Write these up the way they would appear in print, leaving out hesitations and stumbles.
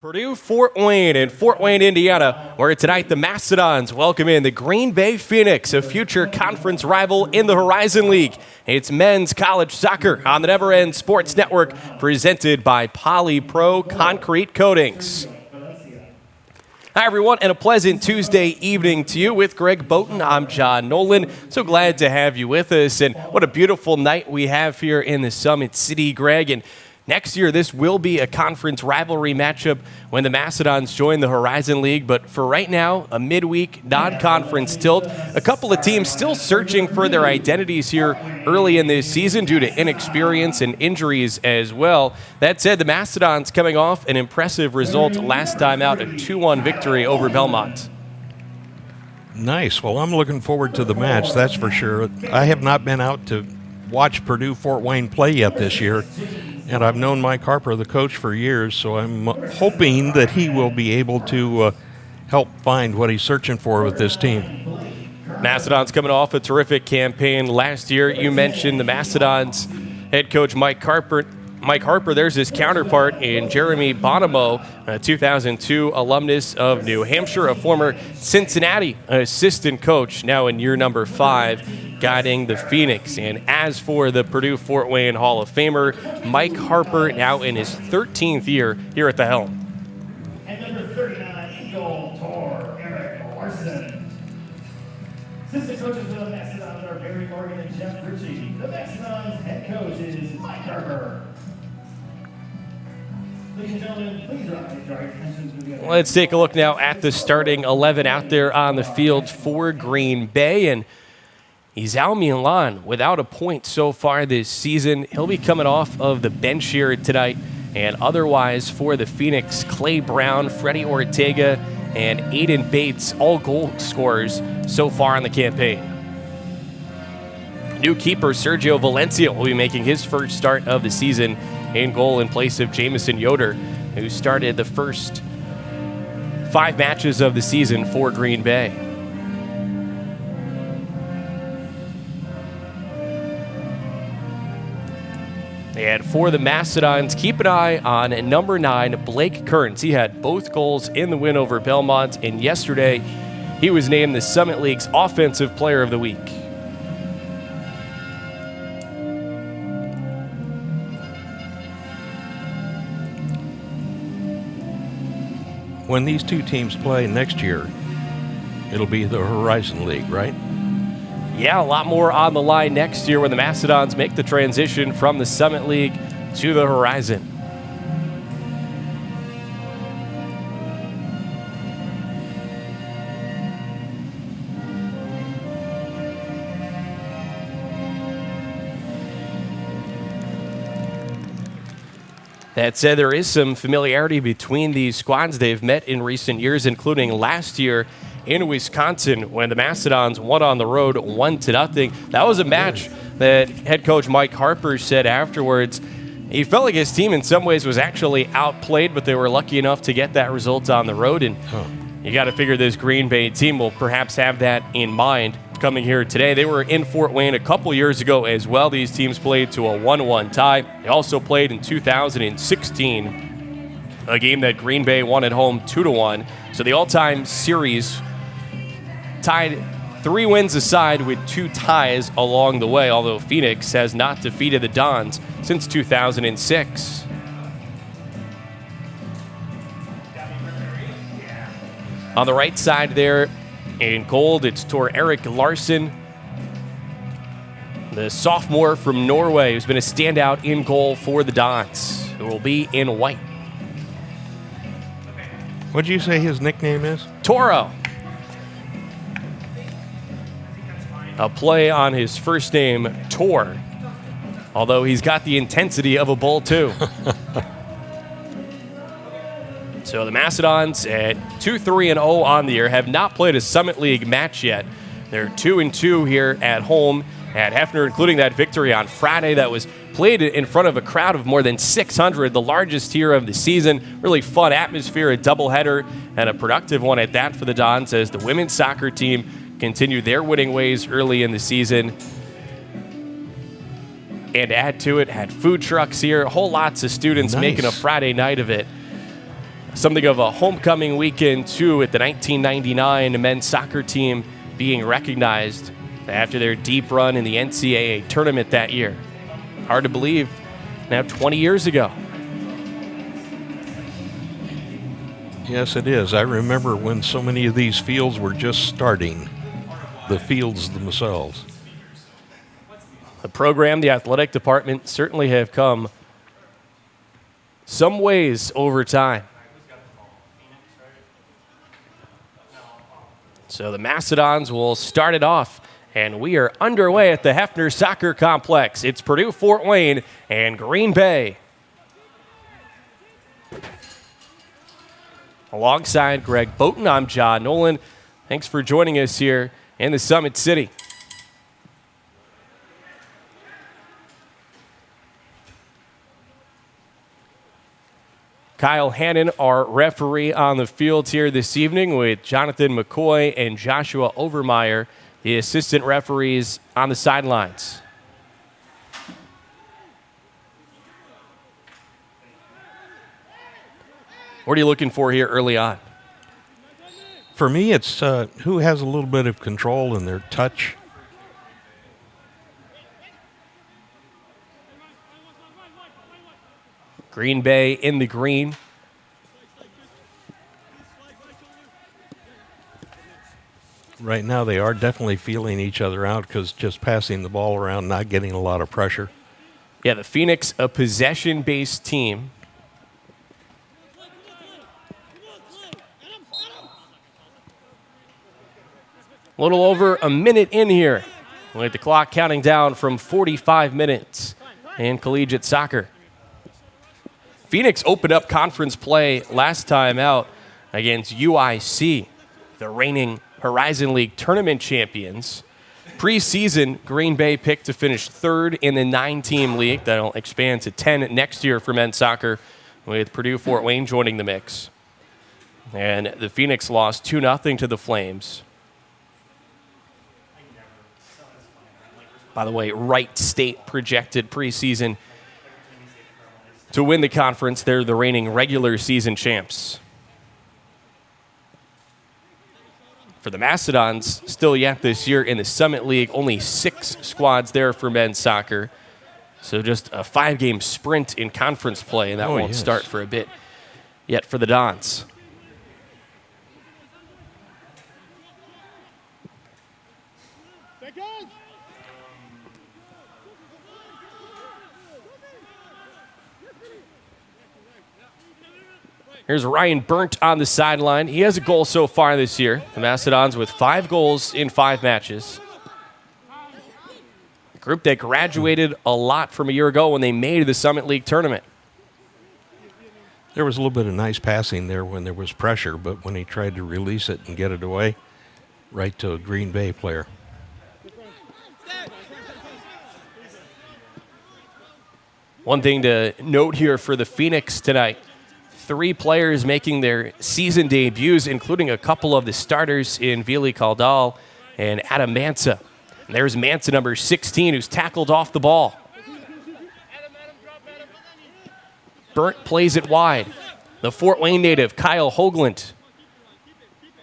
Purdue, Fort Wayne, in Fort Wayne, Indiana, where tonight the Mastodons welcome in the Green Bay Phoenix, a future conference rival in the Horizon League. It's men's college soccer on the Never End Sports Network, presented by PolyPro Concrete Coatings. Hi, everyone, and a pleasant Tuesday evening to you with Greg Boughton. I'm John Nolan. So glad to have you with us, and what a beautiful night we have here in the Summit City, Greg. And next year, this will be a conference rivalry matchup when the Mastodons join the Horizon League. But for right now, a midweek non-conference tilt. A couple of teams still searching for their identities here early in this season due to inexperience and injuries as well. That said, the Mastodons coming off an impressive result last time out, a 2-1 victory over Belmont. Nice. Well, I'm looking forward to the match, that's for sure. I have not been out to watch Purdue Fort Wayne play yet this year. And I've known Mike Harper, the coach, for years, so I'm hoping that he will be able to help find what he's searching for with this team. Mastodons coming off a terrific campaign last year. You mentioned the Mastodons head coach Mike Harper. There's his counterpart in Jeremy Bonomo, a 2002 alumnus of New Hampshire, a former Cincinnati assistant coach, now in year number 5, guiding the Phoenix. And as for the Purdue Fort Wayne Hall of Famer, Mike Harper, now in his 13th year here at the helm. And number 39, in goal, Eric Larson. Assistant coaches for the Mastodons are Barry Morgan and Jeff Ritchie. The Mastodons head coach is Mike Harper. Ladies and gentlemen, please rise your attention to the other. Let's take a look now at the starting 11 out there on the field for Green Bay. And Izal Milan without a point so far this season. He'll be coming off of the bench here tonight. And otherwise for the Phoenix, Clay Brown, Freddie Ortega, and Aiden Bates, all goal scorers so far in the campaign. New keeper Sergio Valencia will be making his first start of the season in goal in place of Jamison Yoder, who started the first 5 matches of the season for Green Bay. And for the Mastodons, keep an eye on number 9, Blake Kearns. He had both goals in the win over Belmont, and yesterday he was named the Summit League's Offensive Player of the Week. When these two teams play next year, it'll be the Horizon League, right? Yeah, a lot more on the line next year when the Mastodons make the transition from the Summit League to the Horizon. That said, there is some familiarity between these squads. They've met in recent years, including last year in Wisconsin when the Mastodons won on the road 1-0. That was a match that head coach Mike Harper said afterwards he felt like his team in some ways was actually outplayed, but they were lucky enough to get that result on the road. And you got to figure this Green Bay team will perhaps have that in mind coming here today. They were in Fort Wayne a couple years ago as well. These teams played to a 1-1 tie. They also played in 2016, a game that Green Bay won at home 2-1. So the all-time series tied 3 wins aside with 2 ties along the way, although Phoenix has not defeated the Dons since 2006. On the right side there, in gold, it's Eric Larson, the sophomore from Norway, who's been a standout in goal for the Dons, who will be in white. What did you say his nickname is? Toro. A play on his first name, Tor, although he's got the intensity of a bull, too. So the Mastodons at 2-3-0 on the year have not played a Summit League match yet. They're 2-2 here at home at Hefner, including that victory on Friday that was played in front of a crowd of more than 600, the largest here of the season. Really fun atmosphere, a doubleheader, and a productive one at that for the Dons as the women's soccer team continued their winning ways early in the season. And add to it, had food trucks here, whole lots of students making a Friday night of it. something of a homecoming weekend, too, with the 1999 men's soccer team being recognized after their deep run in the NCAA tournament that year. Hard to believe, now 20 years ago. Yes, it is. I remember when so many of these fields were just starting, the fields themselves. The program, the athletic department certainly have come some ways over time. So the Mastodons will start it off, and we are underway at the Hefner Soccer Complex. It's Purdue, Fort Wayne, and Green Bay. Alongside Greg Boughton, I'm John Nolan. Thanks for joining us here in the Summit City. Kyle Hannon, our referee on the field here this evening, with Jonathan McCoy and Joshua Overmeyer, the assistant referees on the sidelines. What are you looking for here early on? For me, it's who has a little bit of control in their touch. Green Bay in the green. Right now, they are definitely feeling each other out because just passing the ball around, not getting a lot of pressure. Yeah, the Phoenix, a possession-based team. A little over a minute in here, with the clock counting down from 45 minutes in collegiate soccer. Phoenix opened up conference play last time out against UIC, the reigning Horizon League tournament champions. Preseason, Green Bay picked to finish third in the 9-team league. That'll expand to 10 next year for men's soccer, with Purdue Fort Wayne joining the mix. And the Phoenix lost 2-0 to the Flames. By the way, Wright State projected preseason to win the conference. They're the reigning regular season champs. For the Mastodons, still yet this year in the Summit League, only 6 squads there for men's soccer. So just a 5-game sprint in conference play, and that won't start for a bit yet for the Dons. Here's Ryan Burnt on the sideline. He has a goal so far this year. The Mastodons with 5 goals in 5 matches. A group that graduated a lot from a year ago when they made the Summit League tournament. There was a little bit of nice passing there when there was pressure, but when he tried to release it and get it away, right to a Green Bay player. One thing to note here for the Phoenix tonight, 3 players making their season debuts, including a couple of the starters in Vili Caldal and Adam Mansa. And there's Mansa, number 16, who's tackled off the ball. Burnt plays it wide. The Fort Wayne native, Kyle Hoagland,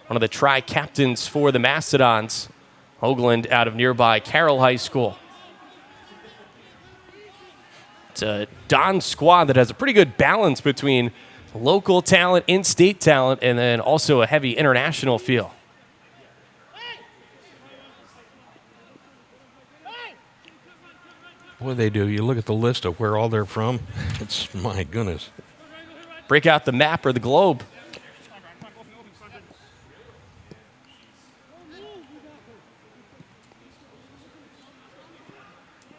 one of the tri-captains for the Mastodons. Hoagland out of nearby Carroll High School. It's a Don squad that has a pretty good balance between local talent, in-state talent, and then also a heavy international feel. What they do, you look at the list of where all they're from, it's, my goodness. Break out the map or the globe.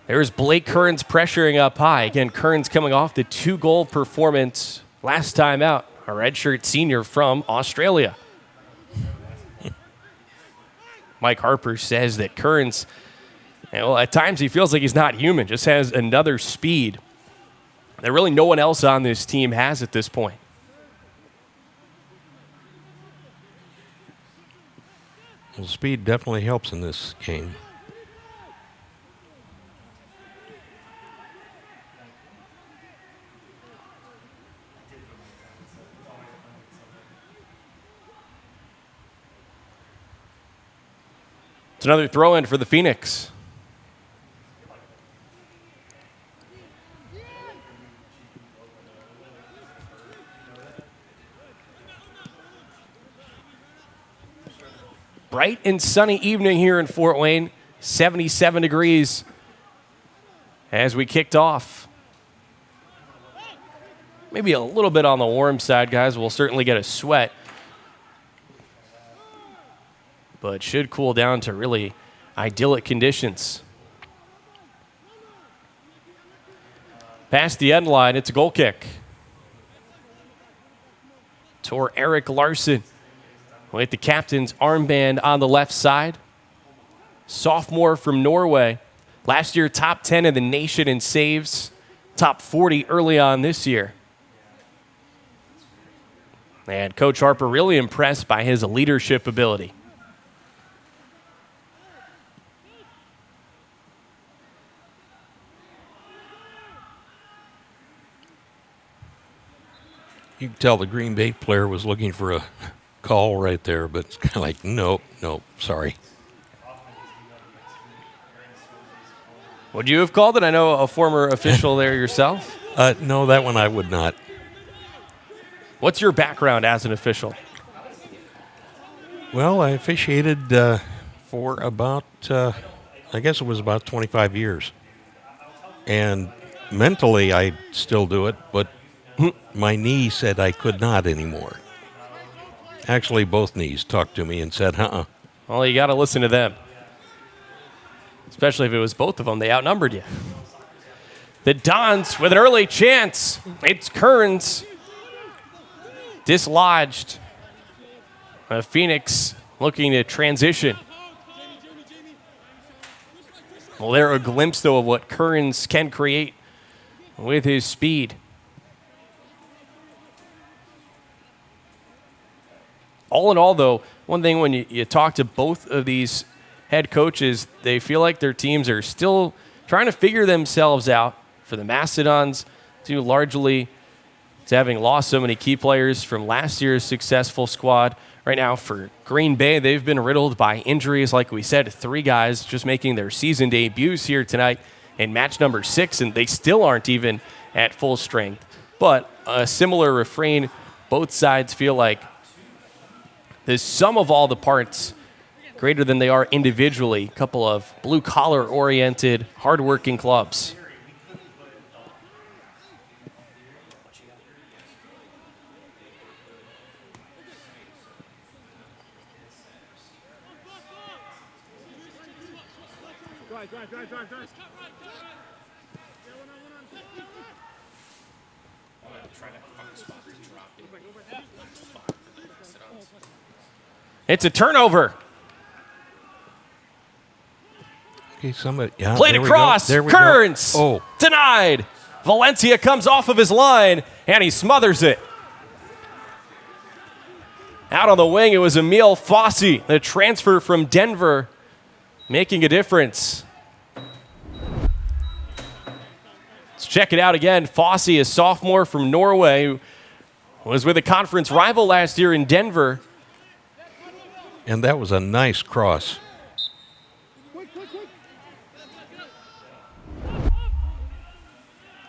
There's Blake Kearns pressuring up high. Again, Kearns coming off the 2-goal performance last time out, a redshirt senior from Australia. Mike Harper says that Kearns, at times he feels like he's not human, just has another speed that really no one else on this team has at this point. Well, speed definitely helps in this game. another throw in for the Phoenix. Bright and sunny evening here in Fort Wayne, 77 degrees as we kicked off. Maybe a little bit on the warm side, guys. We'll certainly get a sweat, but should cool down to really idyllic conditions. Past the end line, it's a goal kick. Tor Eric Larson with the captain's armband on the left side. Sophomore from Norway. Last year, top 10 in the nation in saves. Top 40 early on this year. And Coach Harper really impressed by his leadership ability. You can tell the Green Bay player was looking for a call right there, but it's kind of like, nope, sorry. Would you have called it? I know a former official there yourself. No, that one I would not. What's your background as an official? Well, I officiated for about, I guess it was about 25 years. And mentally, I still do it, but my knee said I could not anymore. Actually, both knees talked to me and said, Well, you got to listen to them. Especially if it was both of them. They outnumbered you. The Dons with an early chance. It's Kearns. Dislodged. Phoenix looking to transition. Well, they're a glimpse, though, of what Kearns can create with his speed. All in all, though, one thing when you talk to both of these head coaches, they feel like their teams are still trying to figure themselves out. For the Mastodons, due largely to having lost so many key players from last year's successful squad. Right now for Green Bay, they've been riddled by injuries. Like we said, 3 guys just making their season debuts here tonight in match number 6, and they still aren't even at full strength. But a similar refrain, both sides feel like the sum of all the parts greater than they are individually. A couple of blue-collar oriented, hardworking clubs. It's a turnover. Okay, somebody. Played across. Kearns. Oh. Denied. Valencia comes off of his line, and he smothers it. Out on the wing, it was Emil Fossey, the transfer from Denver, making a difference. Let's check it out again. Fossey, a sophomore from Norway, who was with a conference rival last year in Denver. And that was a nice cross.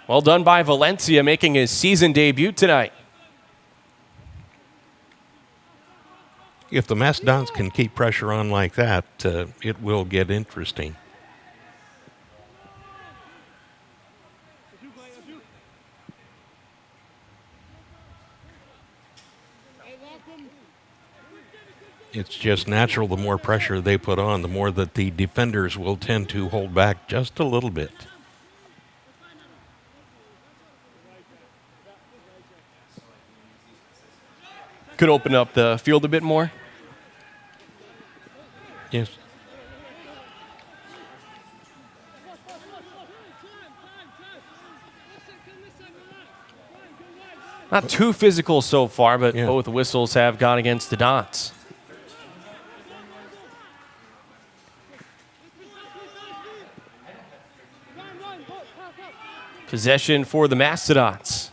Well done by Valencia, making his season debut tonight. If the Mastodons can keep pressure on like that, it will get interesting. It's just natural, the more pressure they put on, the more that the defenders will tend to hold back just a little bit. Could open up the field a bit more. Yes. Not too physical so far, but Yeah. both whistles have gone against the Dons. Possession for the Mastodons.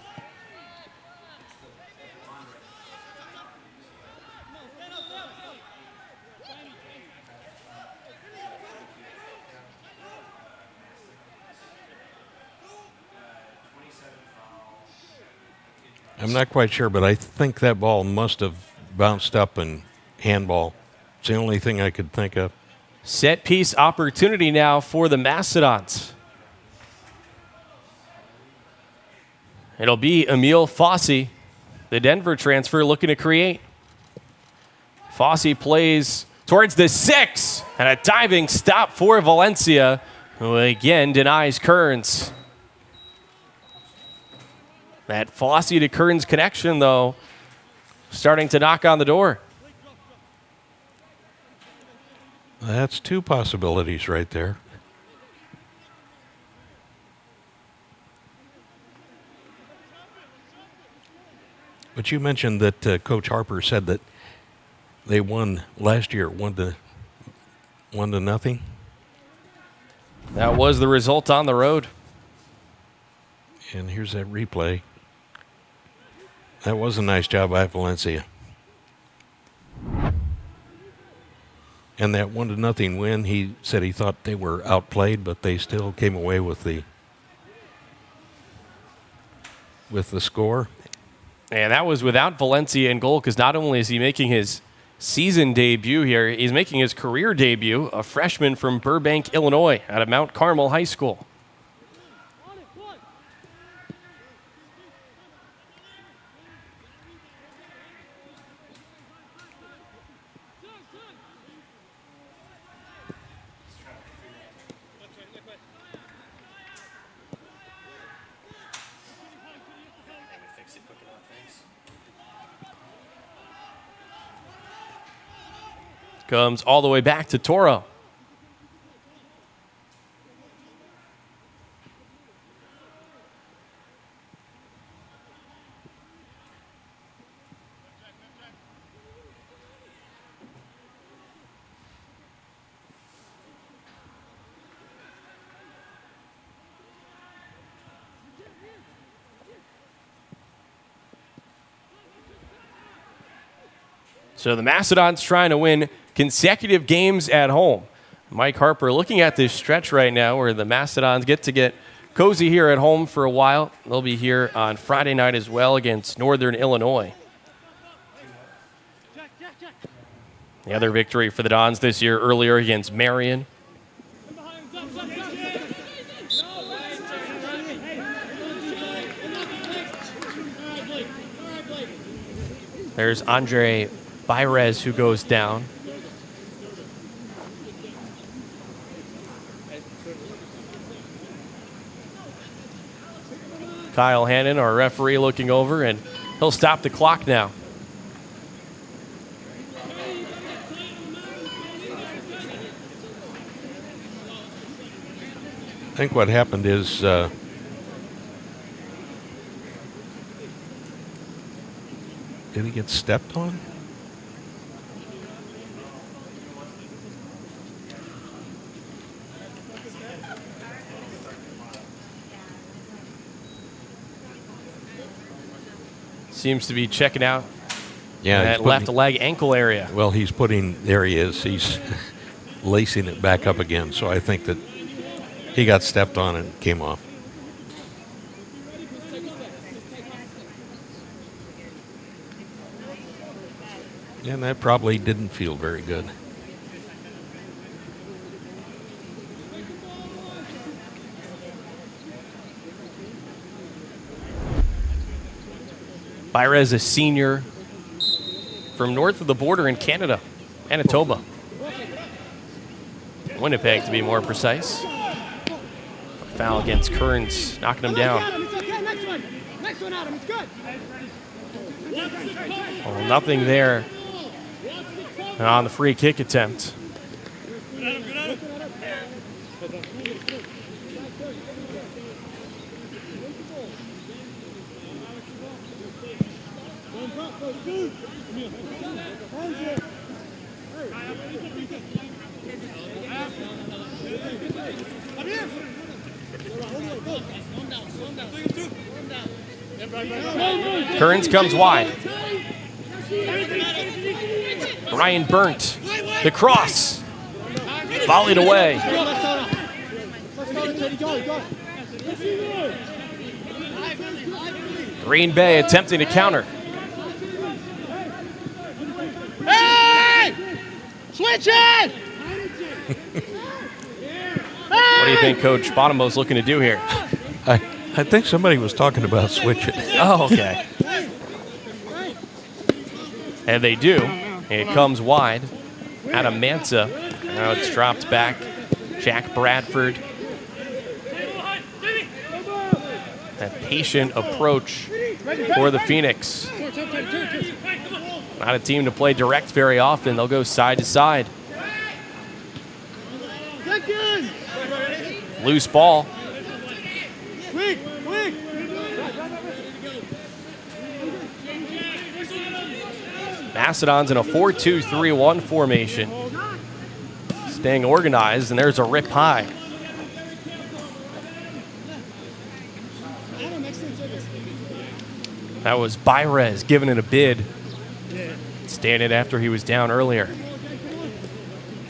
I'm not quite sure, but I think that ball must have bounced up and handball. It's the only thing I could think of. Set piece opportunity now for the Mastodons. It'll be Emil Fossey, the Denver transfer, looking to create. Fossey plays towards the 6, and a diving stop for Valencia, who again denies Kearns. That Fossey to Kearns connection, though, starting to knock on the door. That's two possibilities right there. But you mentioned that Coach Harper said that they won last year, 1-0. That was the result on the road. And here's that replay. That was a nice job by Valencia. And that 1-0 win, he said he thought they were outplayed, but they still came away with the score. And that was without Valencia in goal, because not only is he making his season debut here, he's making his career debut, a freshman from Burbank, Illinois, out of Mount Carmel High School. Comes all the way back to Toro. So the Mastodons trying to win consecutive games at home. Mike Harper looking at this stretch right now where the Mastodons get cozy here at home for a while. They'll be here on Friday night as well against Northern Illinois. The other victory for the Dons this year earlier against Marion. There's Andre Bairez who goes down. Kyle Hannon, our referee, looking over, and he'll stop the clock now. I think what happened is did he get stepped on? Seems to be checking out that left leg ankle area. Well, there he is. He's lacing it back up again. So I think that he got stepped on and came off. And that probably didn't feel very good. Bairez, a senior from north of the border in Canada, Manitoba. Winnipeg, to be more precise. Foul against Kearns, knocking him down. Well, nothing there on the free kick attempt. Kearns comes wide. Ryan Burnt, the cross, volleyed away. Green Bay attempting to counter. Hey! Switch it! What do you think Coach Bonomo's looking to do here? I think somebody was talking about switching. Oh, okay. And they do. It comes wide. Adam Mansa. Now it's dropped back. Jack Bradford. That patient approach for the Phoenix. Not a team to play direct very often. They'll go side to side. Loose ball. Mastodons in a 4-2-3-1 formation. Staying organized, and there's a rip high. That was Bayrez giving it a bid. Standing after he was down earlier.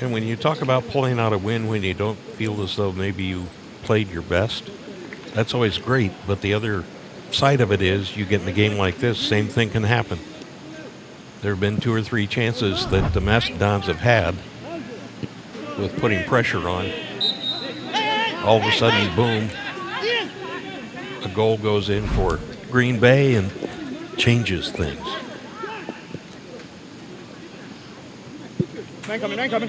And when you talk about pulling out a win when you don't feel as though maybe you played your best, that's always great. But the other side of it is you get in a game like this, same thing can happen. There have been 2 or 3 chances that the Mastodons have had with putting pressure on. All of a sudden, boom, a goal goes in for Green Bay and changes things. Man coming. Time.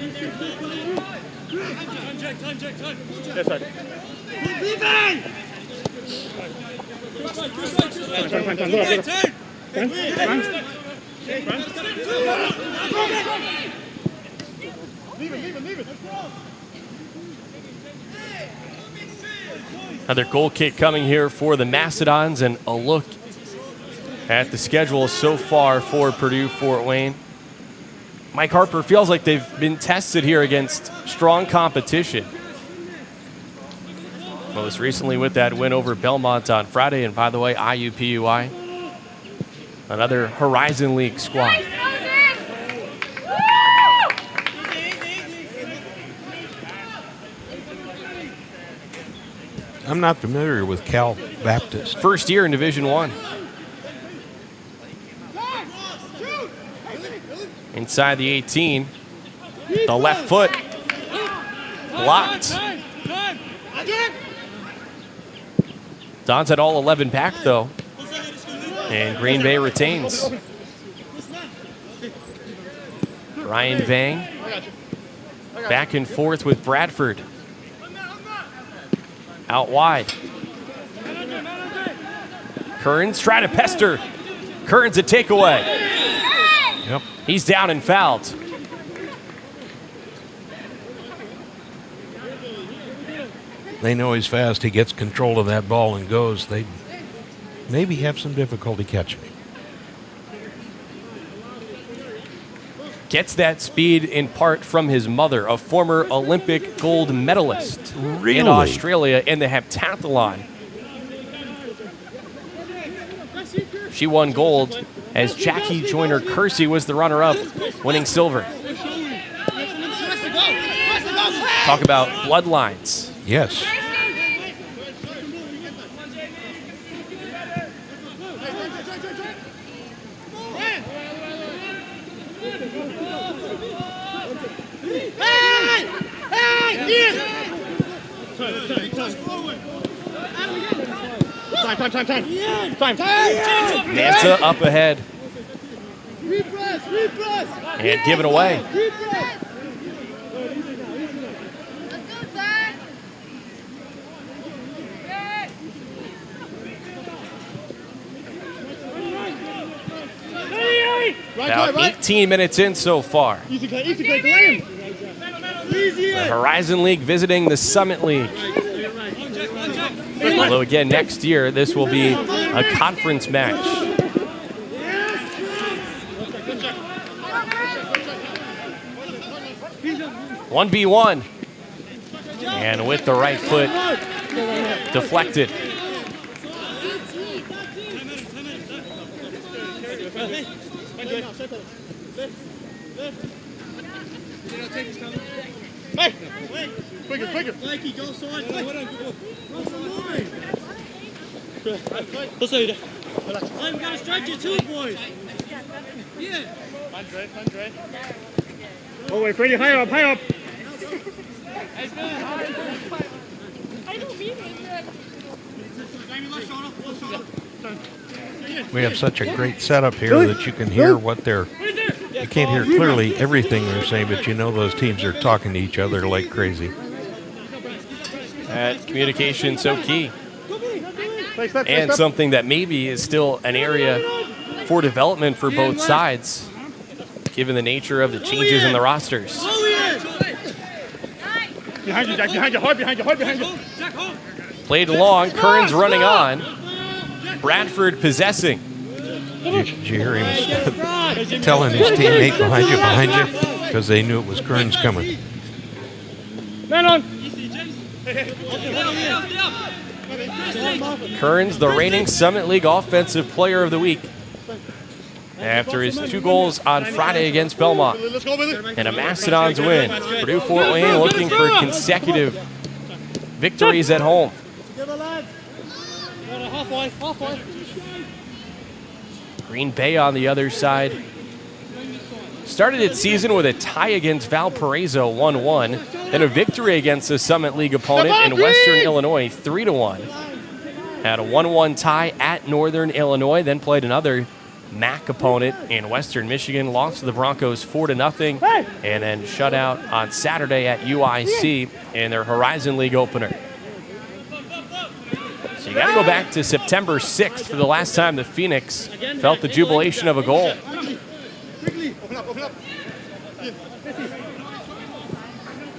This side. Leave it. Another goal kick coming here for the Mastodons, and a look at the schedule so far for Purdue Fort Wayne. Mike Harper feels like they've been tested here against strong competition. Most recently with that win over Belmont on Friday, and by the way, IUPUI, another Horizon League squad. I'm not familiar with Cal Baptist. First year in Division I. Inside the 18, the left foot blocked. Don's had all 11 back though, and Green Bay retains. Ryan Vang back and forth with Bradford. Out wide. Kearns trying to pester. Kearns a takeaway. Yep. He's down and fouled. They know he's fast. He gets control of that ball and goes. They maybe have some difficulty catching him. Gets that speed in part from his mother, a former Olympic gold medalist in Australia in the heptathlon. She won gold as Jackie Joyner Kersey was the runner-up, winning silver. Talk about bloodlines. Yes. Time. Mansa up ahead. And give it away. About 18 minutes in so far. The Horizon League visiting the Summit League. Although again, next year, this will be a conference match. One v one. And with the right foot, deflected. Hey! Quicker! Mikey, go side. Då säger det. I'm gonna stretch it too, boys. Yeah. Andre. Oh, wait, Freddie, high up. I don't mean it. We have such a great setup here that you can hear what they're. You can't hear clearly everything they're saying, but you know those teams are talking to each other like crazy. That communication so key. And something that maybe is still an area for development for both sides, given the nature of the changes in the rosters. Behind you, Jack. Behind you. Hard behind you. Played along. Kearns running on. Bradford possessing. Did you hear him telling his teammate behind you, because they knew it was Kearns coming. Man on. Kearns, the reigning Summit League Offensive Player of the Week, after his 2 goals on Friday against Belmont. Let's go with it. And a Mastodons win. Purdue Fort Wayne looking for consecutive victories at home. Halfway. Green Bay on the other side started its season with a tie against Valparaiso 1-1, then a victory against the Summit League opponent in Western Illinois 3-1. Had a 1-1 tie at Northern Illinois, then played another MAC opponent in Western Michigan, lost to the Broncos 4-0, and then shut out on Saturday at UIC in their Horizon League opener. So you got to go back to September 6th for the last time the Phoenix felt the jubilation of a goal.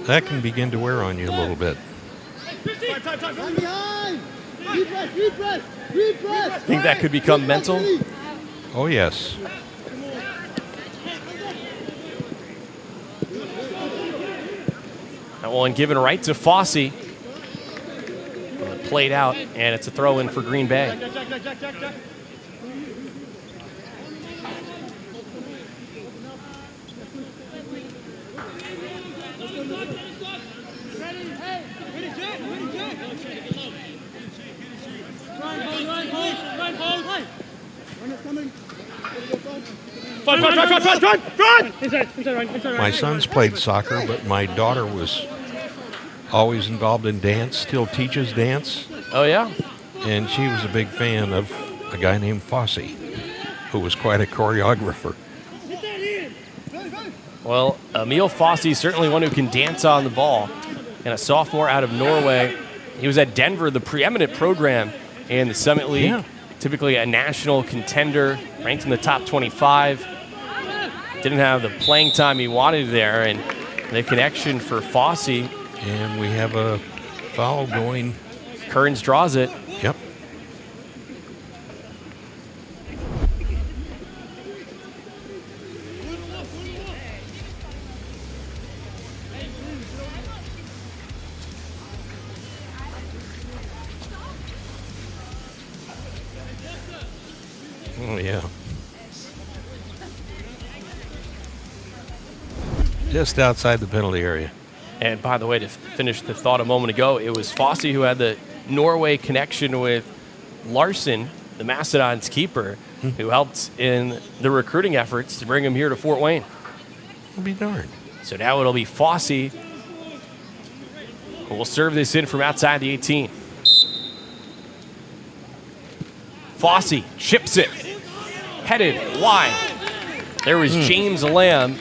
That can begin to wear on you a little bit. Think that could become mental? Oh, yes. That one given right to Fossey. Played out, and it's a throw-in for Green Bay. My sons played soccer, but my daughter was always involved in dance, still teaches dance, Oh, yeah? and she was a big fan of a guy named Fossey, who was quite a choreographer. Well, Emil Fossey, certainly one who can dance on the ball, and a sophomore out of Norway. He was at Denver, the preeminent program in the Summit League, typically a national contender, ranked in the top 25. Didn't have the playing time he wanted there, and the connection for Fossey. And we have a foul going. Kearns draws it. Yep. Oh, yeah. Just outside the penalty area. And by the way, to finish the thought a moment ago, it was Fossey who had the Norway connection with Larson, the Mastodons keeper, who helped in the recruiting efforts to bring him here to Fort Wayne. I'll be darned. So now it'll be Fossey who will serve this in from outside the 18. Fossey chips it, headed wide. There was James Lamb,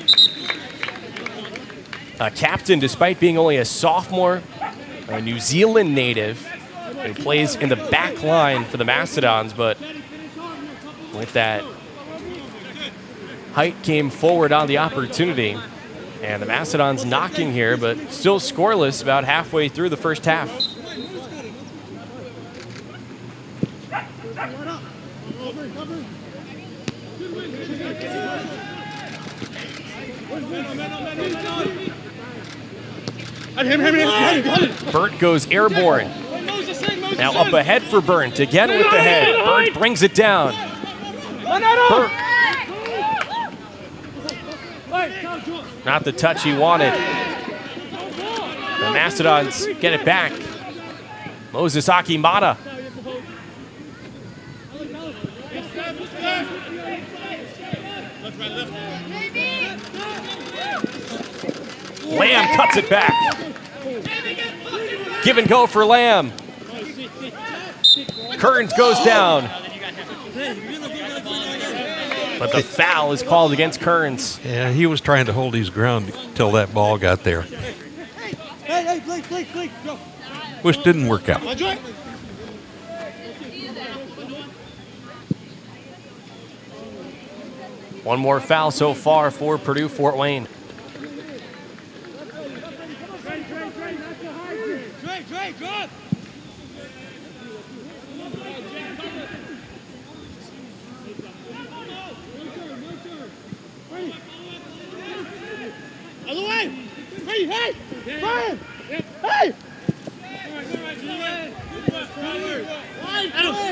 a captain despite being only a sophomore, a New Zealand native, who plays in the back line for the Mastodons, but with that height came forward on the opportunity. And the Mastodons knocking here, but still scoreless about halfway through the first half. Burt goes airborne. Now up ahead for Burnt, again with the head. Burnt brings it down. Burke. Not the touch he wanted. The Mastodons get it back. Moses Akimata. Lamb cuts it back. Give and go for Lamb. Kearns goes down. But the foul is called against Kearns. Yeah, he was trying to hold his ground until that ball got there. Which didn't work out. One more foul so far for Purdue Fort Wayne. Other way! Hey! Brian! Hey!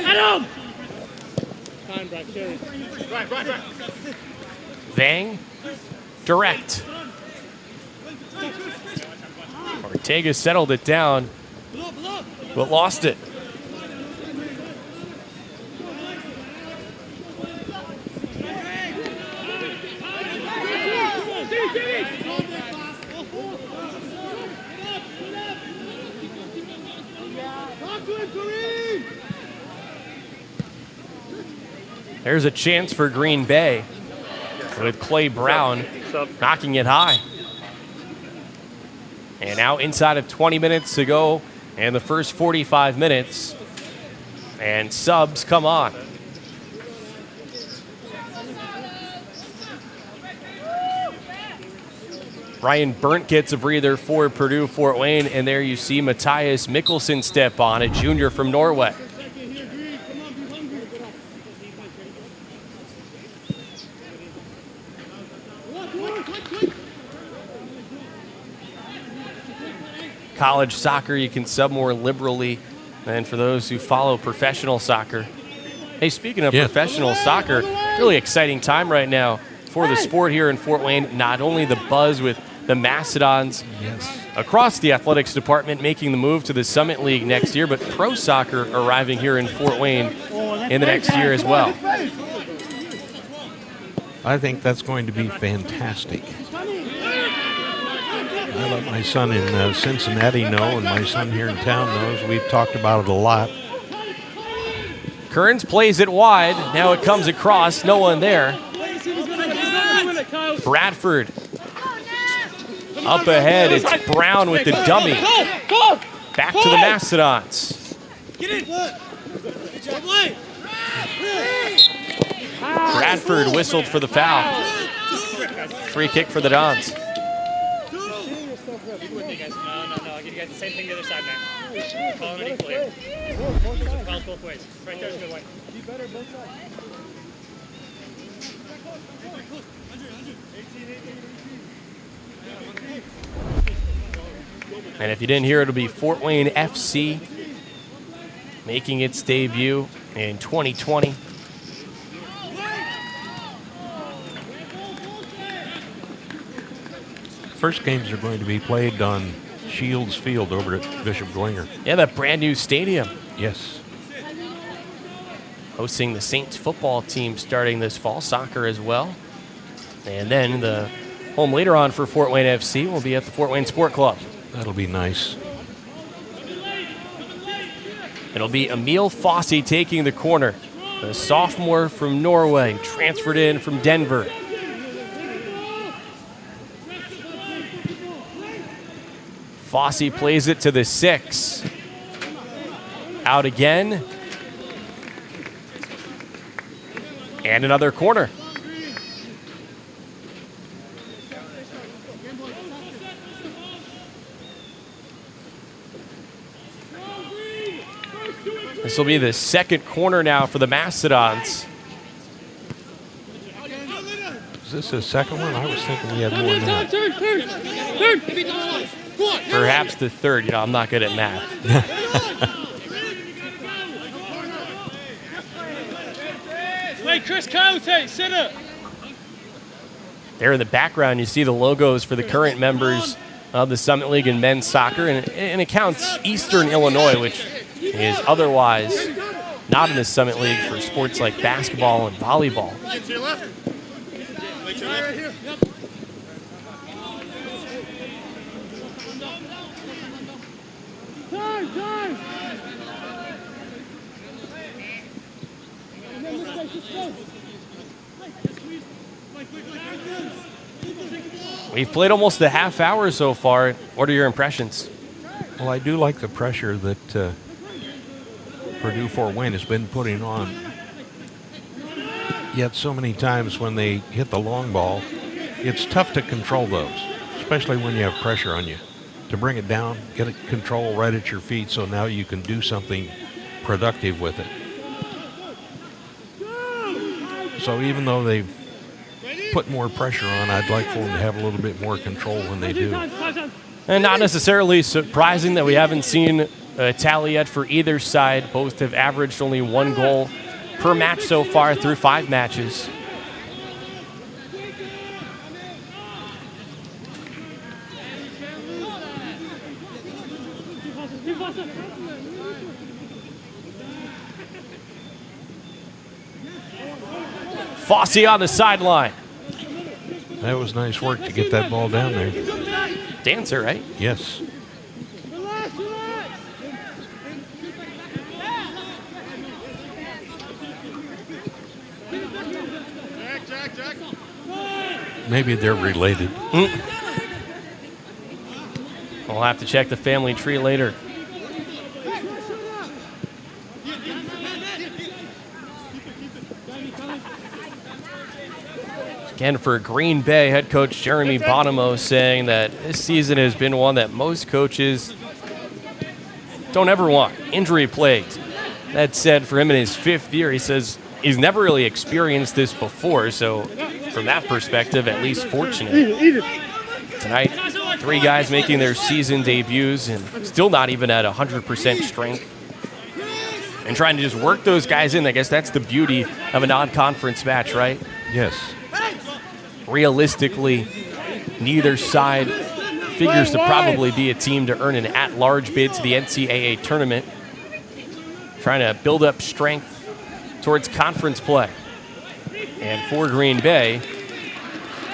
Adam! Time, Brad. Right. Vang, direct. Ortega settled it down, but lost it. There's a chance for Green Bay with Clay Brown knocking it high. And now inside of 20 minutes to go and the first 45 minutes. And subs come on. Ryan Burnt gets a breather for Purdue Fort Wayne. And there you see Matthias Mikkelsen step on, a junior from Norway. College soccer, you can sub more liberally than for those who follow professional soccer. Hey, speaking of professional soccer, really exciting time right now for the sport here in Fort Wayne. Not only the buzz with the Mastodons across the athletics department making the move to the Summit League next year, but pro soccer arriving here in Fort Wayne in the next year as well. I think that's going to be fantastic. I let my son in Cincinnati know, and my son here in town knows. We've talked about it a lot. Kearns plays it wide. Now it comes across. No one there. Bradford. Up ahead, it's Brown with the dummy. Back to the Mastodons. Bradford whistled for the foul. Free kick for the Dons. No. I'll give you guys the same thing the other side, man. Calling it equally. Calls both ways. Right there's a good one. Be better both sides. And if you didn't hear, it'll be Fort Wayne FC making its debut in 2020. First games are going to be played on Shields Field over at Bishop Dwenger. Yeah, that brand new stadium. Yes. Hosting the Saints football team starting this fall, soccer as well. And then the home later on for Fort Wayne FC will be at the Fort Wayne Sport Club. That'll be nice. It'll be Emil Fossey taking the corner. The sophomore from Norway, transferred in from Denver. Fossey plays it to the 6. Out again. And another corner. This will be the second corner now for the Mastodons. Is this the second one? I was thinking we had more than that. Turn. Perhaps the third. You know, I'm not good at math. Wait, Chris Coyote, sit up. There in the background, you see the logos for the current members of the Summit League in men's soccer, and it counts Eastern Illinois, which is otherwise not in the Summit League for sports like basketball and volleyball. Right here. Yep. Time! We've played almost a half hour so far. What are your impressions? Well, I do like the pressure that Purdue Fort Wayne has been putting on. Yet so many times when they hit the long ball, it's tough to control those, especially when you have pressure on you. To bring it down, get it control right at your feet so now you can do something productive with it. So even though they've put more pressure on, I'd like for them to have a little bit more control when they do. And not necessarily surprising that we haven't seen a tally yet for either side. Both have averaged only 1 goal per match so far through 5 matches. Fosse on the sideline. That was nice work to get that ball down there. Dancer, right? Yes. Jack. Maybe they're related. We'll have to check the family tree later. Again, for Green Bay, head coach Jeremy Bonomo saying that this season has been one that most coaches don't ever want, injury-plagued. That said, for him in his 5th year, he says he's never really experienced this before, so from that perspective, at least fortunate. Tonight, 3 guys making their season debuts and still not even at 100% strength. And trying to just work those guys in, I guess that's the beauty of a non-conference match, right? Yes. Realistically, neither side figures to probably be a team to earn an at-large bid to the NCAA tournament. Trying to build up strength towards conference play. And for Green Bay,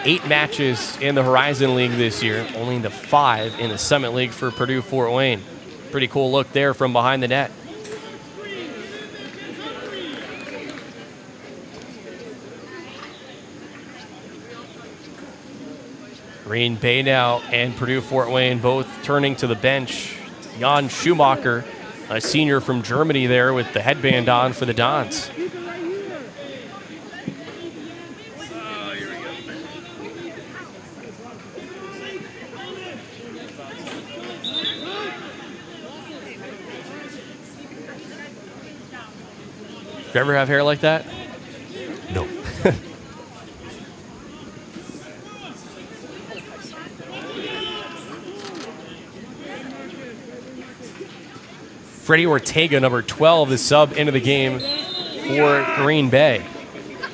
8 matches in the Horizon League this year, only the 5 in the Summit League for Purdue Fort Wayne. Pretty cool look there from behind the net. Green Bay now and Purdue Fort Wayne both turning to the bench. Jan Schumacher, a senior from Germany there with the headband on for the Dons. You ever have hair like that? No. Freddie Ortega, number 12, the sub into the game for Green Bay.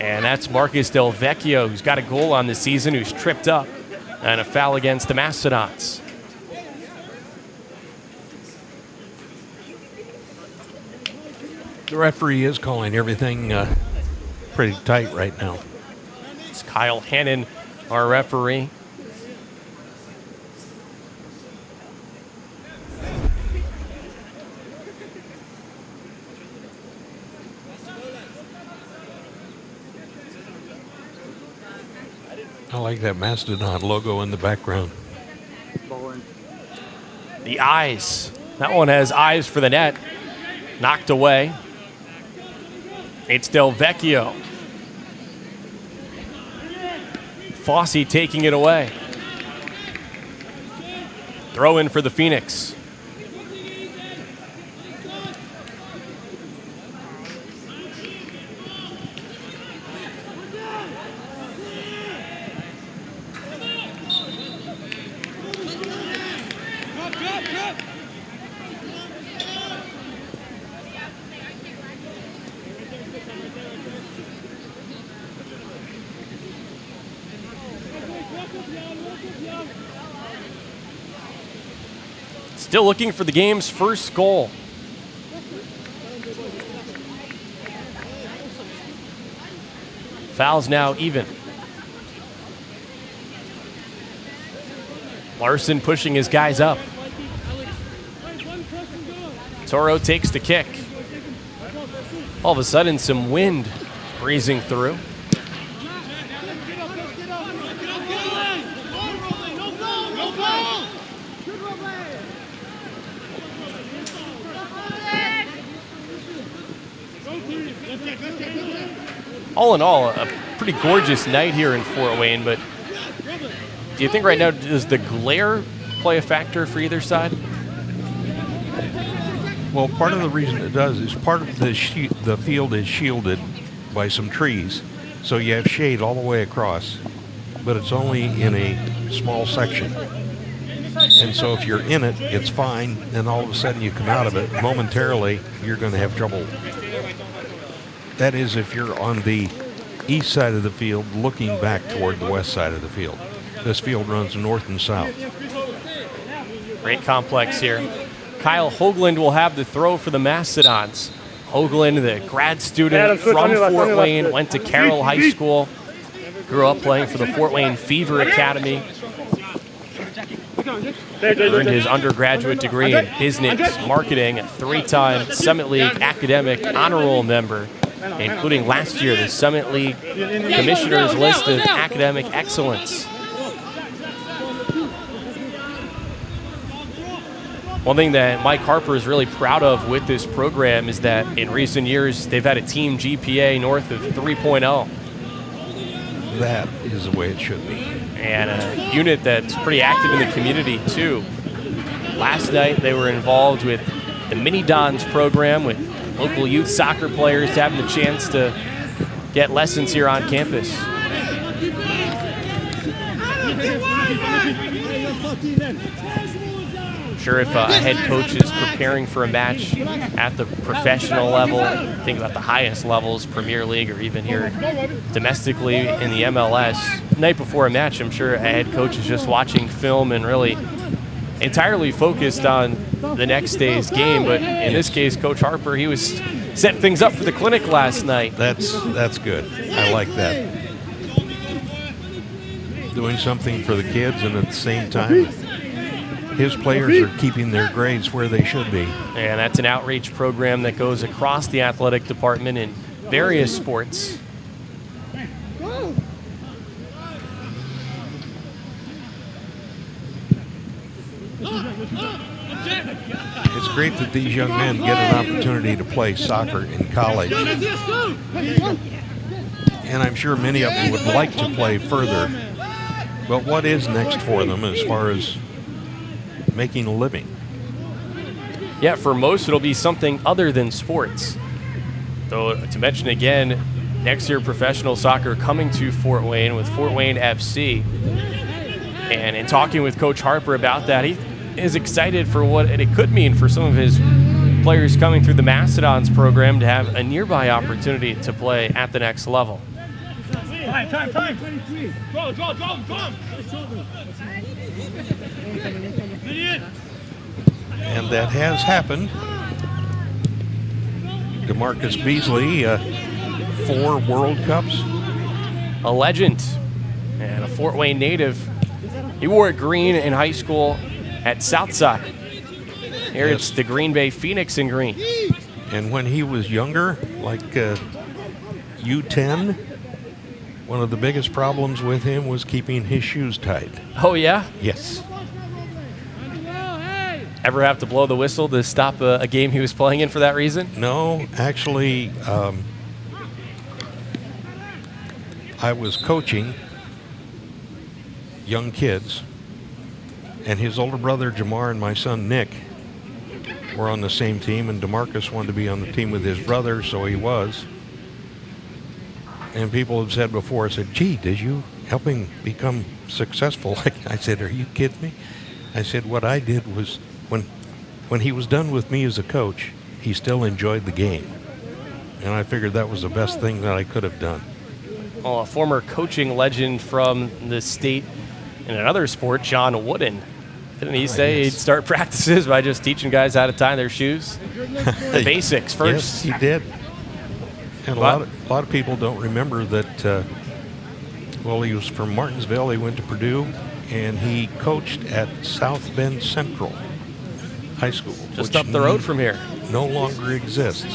And that's Marcus Del Vecchio, who's got a goal on the season, who's tripped up, and a foul against the Mastodons. The referee is calling everything pretty tight right now. It's Kyle Hannon, our referee. I like that Mastodon logo in the background. The eyes. That one has eyes for the net. Knocked away. It's Del Vecchio. Fosse taking it away. Throw in for the Phoenix. Still looking for the game's first goal. Fouls now even. Larson pushing his guys up. Toro takes the kick. All of a sudden, some wind breezing through. All in all, a pretty gorgeous night here in Fort Wayne, but do you think right now, does the glare play a factor for either side? Well, part of the reason it does is part of the field is shielded by some trees, so you have shade all the way across, but it's only in a small section. And so if you're in it, it's fine, and all of a sudden you come out of it, momentarily you're going to have trouble. That is if you're on the east side of the field looking back toward the west side of the field. This field runs north and south. Great complex here. Kyle Hoagland will have the throw for the Mastodons. Hoagland, the grad student from Fort Wayne, went to Carroll High School, grew up playing for the Fort Wayne Fever Academy, earned his undergraduate degree in business marketing, a 3-time Summit League academic honor roll member, including last year the Summit League Commissioner's List of Academic Excellence. One thing that Mike Harper is really proud of with this program is that in recent years they've had a team GPA north of 3.0. That is the way it should be. And a unit that's pretty active in the community too. Last night they were involved with the Mastodons program with local youth soccer players having the chance to get lessons here on campus. Sure, if a head coach is preparing for a match at the professional level, think about the highest levels, Premier League, or even here domestically in the MLS, night before a match, I'm sure a head coach is just watching film and really entirely focused on the next day's game. But in this case, Coach Harper, he was setting things up for the clinic last night. That's good. I like that. Doing something for the kids, and at the same time, his players are keeping their grades where they should be. And that's an outreach program that goes across the athletic department in various sports. It's great that these young men get an opportunity to play soccer in college. And I'm sure many of them would like to play further. But what is next for them as far as making a living? Yeah, for most it'll be something other than sports. Though to mention again, next year professional soccer coming to Fort Wayne with Fort Wayne FC. And in talking with Coach Harper about that, he is excited for what it could mean for some of his players coming through the Mastodons program to have a nearby opportunity to play at the next level. Time. 23. Draw. And that has happened. DeMarcus Beasley, 4 World Cups. A legend and a Fort Wayne native. He wore it green in high school at Southside. Here it's the Green Bay Phoenix in green. And when he was younger, like U10, one of the biggest problems with him was keeping his shoes tight. Oh, yeah? Yes. Ever have to blow the whistle to stop a game he was playing in for that reason? No, actually, I was coaching young kids, and his older brother Jamar and my son Nick were on the same team, and DeMarcus wanted to be on the team with his brother, so he was. And people have said before, I said, gee, did you help him become successful? I said, are you kidding me? I said, what I did was, when he was done with me as a coach, he still enjoyed the game. And I figured that was the best thing that I could have done. Well, a former coaching legend from the state in another sport, John Wooden. Didn't he say he'd start practices by just teaching guys how to tie their shoes? The basics first. Yes, he did. And a lot of people don't remember that, well, he was from Martinsville. He went to Purdue. and he coached at South Bend Central High School. Just which up the road from here. no longer exists.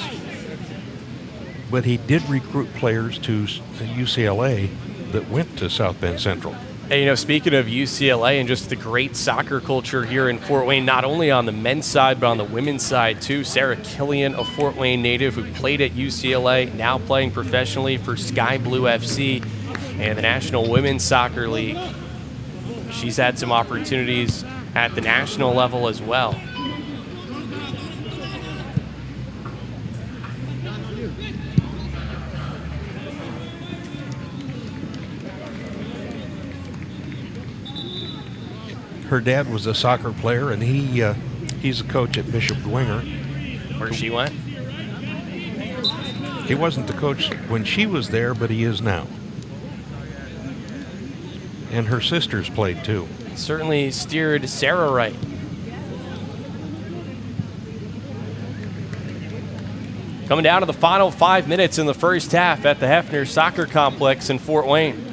But he did recruit players to UCLA that went to South Bend Central. Hey, you know, speaking of UCLA and just the great soccer culture here in Fort Wayne, not only on the men's side, but on the women's side too. Sarah Killian, a Fort Wayne native who played at UCLA, now playing professionally for Sky Blue FC and the National Women's Soccer League. She's had some opportunities at the national level as well. Her dad was a soccer player, and he's a coach at Bishop Dwenger. Where she went? He wasn't the coach when she was there, but he is now. And her sisters played too. Certainly steered Sarah right. Coming down to the final 5 minutes in the first half at the Hefner Soccer Complex in Fort Wayne.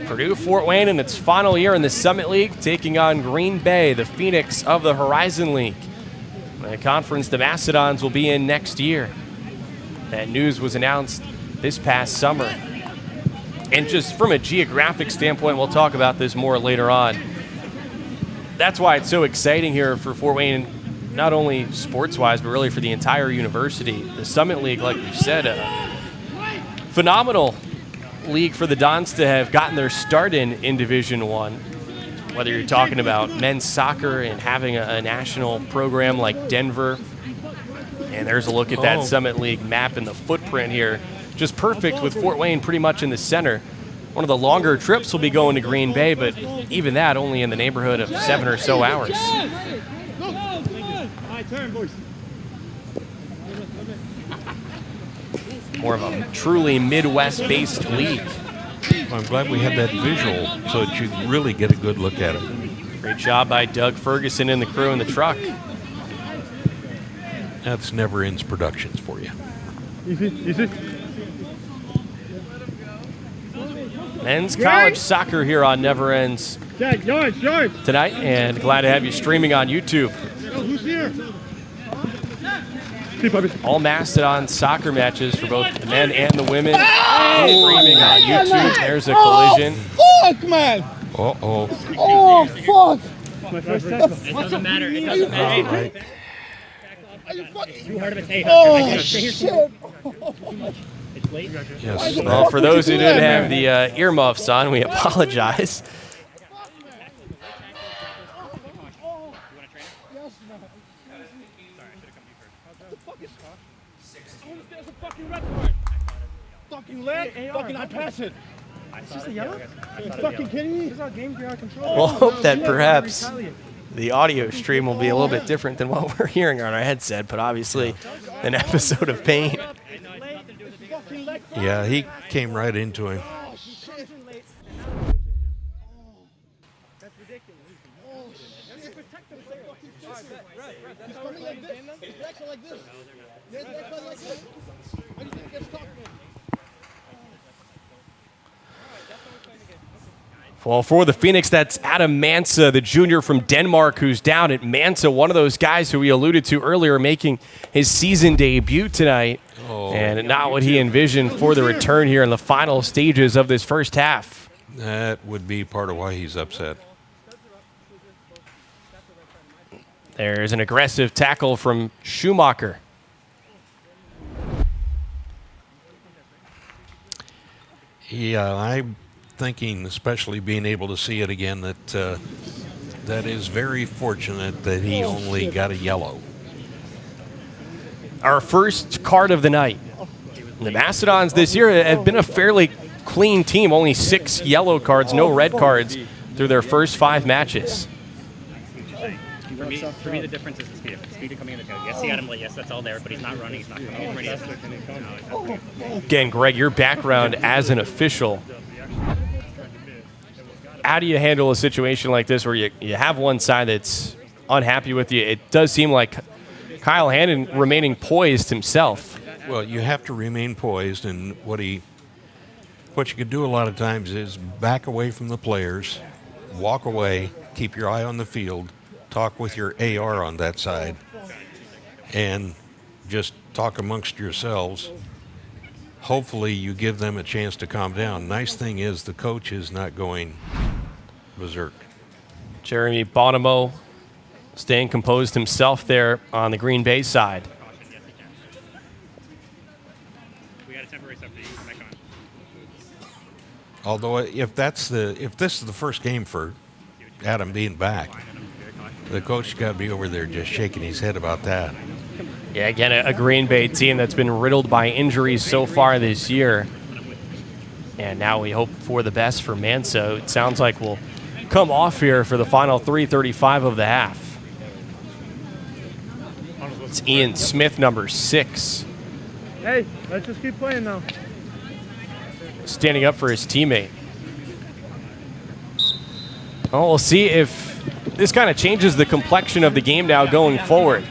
Purdue Fort Wayne in its final year in the Summit League, taking on Green Bay, the Phoenix of the Horizon League. The conference the Mastodons will be in next year. That news was announced this past summer. And just from a geographic standpoint, we'll talk about this more later on. That's why it's so exciting here for Fort Wayne, not only sports-wise, but really for the entire university. The Summit League, like we said, phenomenal league for the Dons to have gotten their start in Division I. Whether you're talking about men's soccer and having a national program like Denver. And there's a look at that Summit League map and the footprint here. Just perfect with Fort Wayne pretty much in the center. One of the longer trips will be going to Green Bay, but even that only in the neighborhood of 7 or so hours. More of a truly Midwest-based league. Well, I'm glad we had that visual so that you really get a good look at it. Great job by Doug Ferguson and the crew in the truck. That's Never Ends Productions for you. Easy. Men's college soccer here on Never Ends Yards. tonight, and glad to have you streaming on YouTube. Who's here? All Mastodon soccer matches for both the men and the women streaming on YouTube. There's a collision. Fuck, man! Uh-oh. Oh, fuck! My first time. It doesn't matter. It doesn't matter. Right. Too hard of a take. Oh, shit! It's late. Yes. Well, for those who didn't have the earmuffs on, we apologize. Fucking leg, fucking I pass it. Is this a yellow? Are you fucking kidding me? This is our game, we are control. We'll hope that perhaps the audio stream will be a little bit different than what we're hearing on our headset, but obviously an episode of pain. Yeah, he came right into him. Oh, shit. That's ridiculous. Oh, shit. He's coming like this. His legs are like this. His legs are like this. How do you think he gets stuck, man? Well, for the Phoenix, that's Adam Mansa, the junior from Denmark, who's down at Mansa, one of those guys who we alluded to earlier, making his season debut tonight. And not what he envisioned for the return here in the final stages of this first half. That would be part of why he's upset. There's an aggressive tackle from Schumacher. Yeah, I'm thinking, especially being able to see it again, that that is very fortunate that he only got a yellow. Our first card of the night. The Mastodons this year have been a fairly clean team, only 6 yellow cards, no red cards through their first 5 matches. For me, the difference is the speed. Speed of coming in the field. Yes, he had him late. Yes, that's all there, but he's not running. He's not coming. Again, Greg, your background as an official, how do you handle a situation like this where you have one side that's unhappy with you? It does seem like Kyle Hannon remaining poised himself. Well, you have to remain poised, and what he What you could do a lot of times is back away from the players, walk away, keep your eye on the field, talk with your AR on that side, and just talk amongst yourselves. Hopefully you give them a chance to calm down. Nice thing is the coach is not going berserk. Jeremy Bonomo staying composed himself there on the Green Bay side. We got a temporary sub for you. Come back on. Although if this is the first game for Adam being back, the coach got to be over there just shaking his head about that. Yeah, again, a Green Bay team that's been riddled by injuries so far this year. And now we hope for the best for Manso. It sounds like we'll come off here for the final 3:35 of the half. It's Ian Smith, number 6. Hey, let's just keep playing now. Standing up for his teammate. Well, we'll see if this kind of changes the complexion of the game now going forward.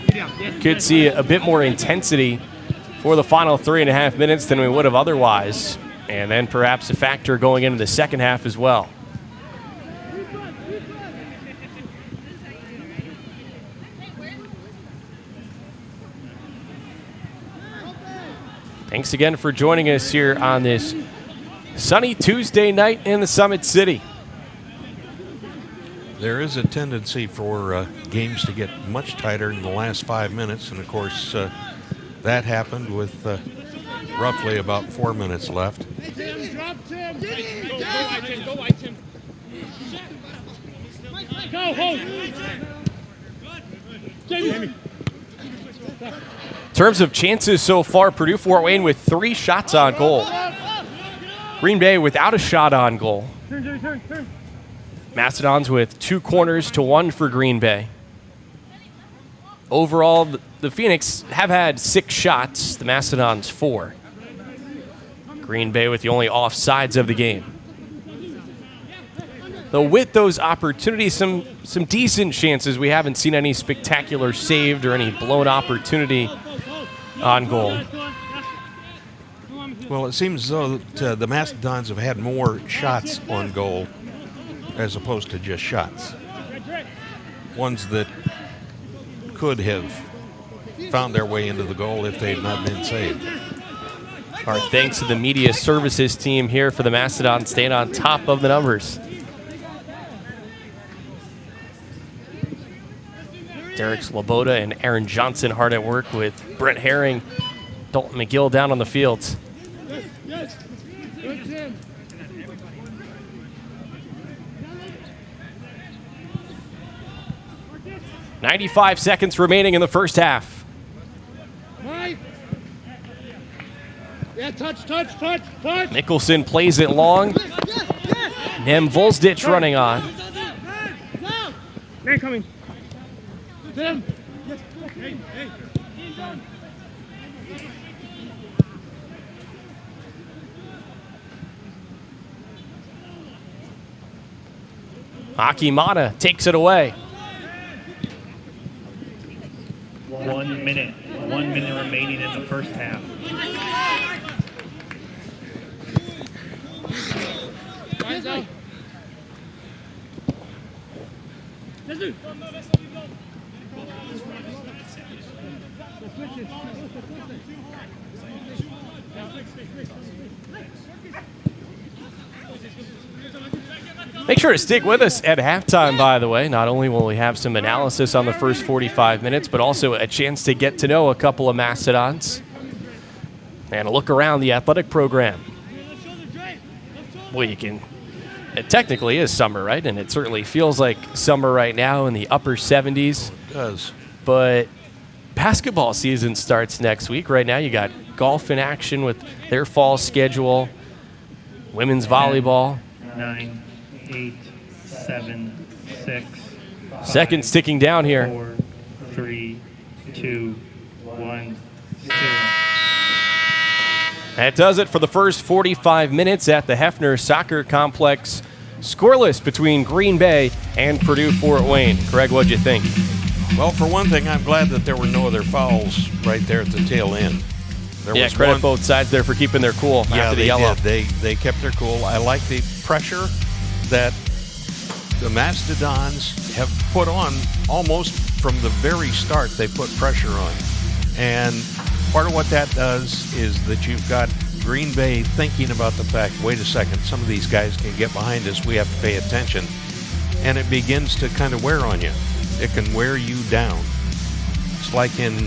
Could see a bit more intensity for the final 3.5 minutes than we would have otherwise. And then perhaps a factor going into the second half as well. Thanks again for joining us here on this sunny Tuesday night in the Summit City. There is a tendency for games to get much tighter in the last 5 minutes, and of course that happened with roughly about 4 minutes left. Tim, drop Tim. Go, White Tim. Go, hold. Jamie. In terms of chances so far, Purdue Fort Wayne with 3 shots on goal. Green Bay without a shot on goal. Turn. Mastodons with 2 corners to 1 for Green Bay. Overall, the Phoenix have had 6 shots, the Mastodons 4. Green Bay with the only offsides of the game. Though with those opportunities, some decent chances. We haven't seen any spectacular saved or any blown opportunity on goal. Well, it seems as though that, the Mastodons have had more shots on goal as opposed to just shots. Ones that could have found their way into the goal if they had not been saved. Our thanks to the media services team here for the Mastodons staying on top of the numbers. Derek Sloboda and Aaron Johnson hard at work with Brett Herring, Dalton McGill down on the field. Yes. Good, Tim. 95 seconds remaining in the first half. Mike. Yeah, touch. Nicholson plays it long. Nem Volzdich running on. Man coming. Tim. Hey. Akimata takes it away. 1 minute. 1 minute remaining in the first half. Lines out. Let's do. Make sure to stick with us at halftime, by the way. Not only will we have some analysis on the first 45 minutes, but also a chance to get to know a couple of Mastodons and a look around the athletic program. Well, it technically is summer, right? And it certainly feels like summer right now in the upper 70s. It does. But basketball season starts next week. Right now you got golf in action with their fall schedule, women's volleyball. 9, 8, 7, 6. Seconds ticking down here. 4, 3, 2, 1, 0. That does it for the first 45 minutes at the Hefner Soccer Complex. Scoreless between Green Bay and Purdue Fort Wayne. Greg, what'd you think? Well, for one thing, I'm glad that there were no other fouls right there at the tail end. There Yeah, was credit one, both sides there for keeping their cool after the they yellow. did. They kept their cool. I like the pressure that the Mastodons have put on almost from the very start. They put pressure on. And part of what that does is that you've got Green Bay thinking about the fact, wait a second, some of these guys can get behind us. We have to pay attention. And it begins to kind of wear on you. It can wear you down. It's like in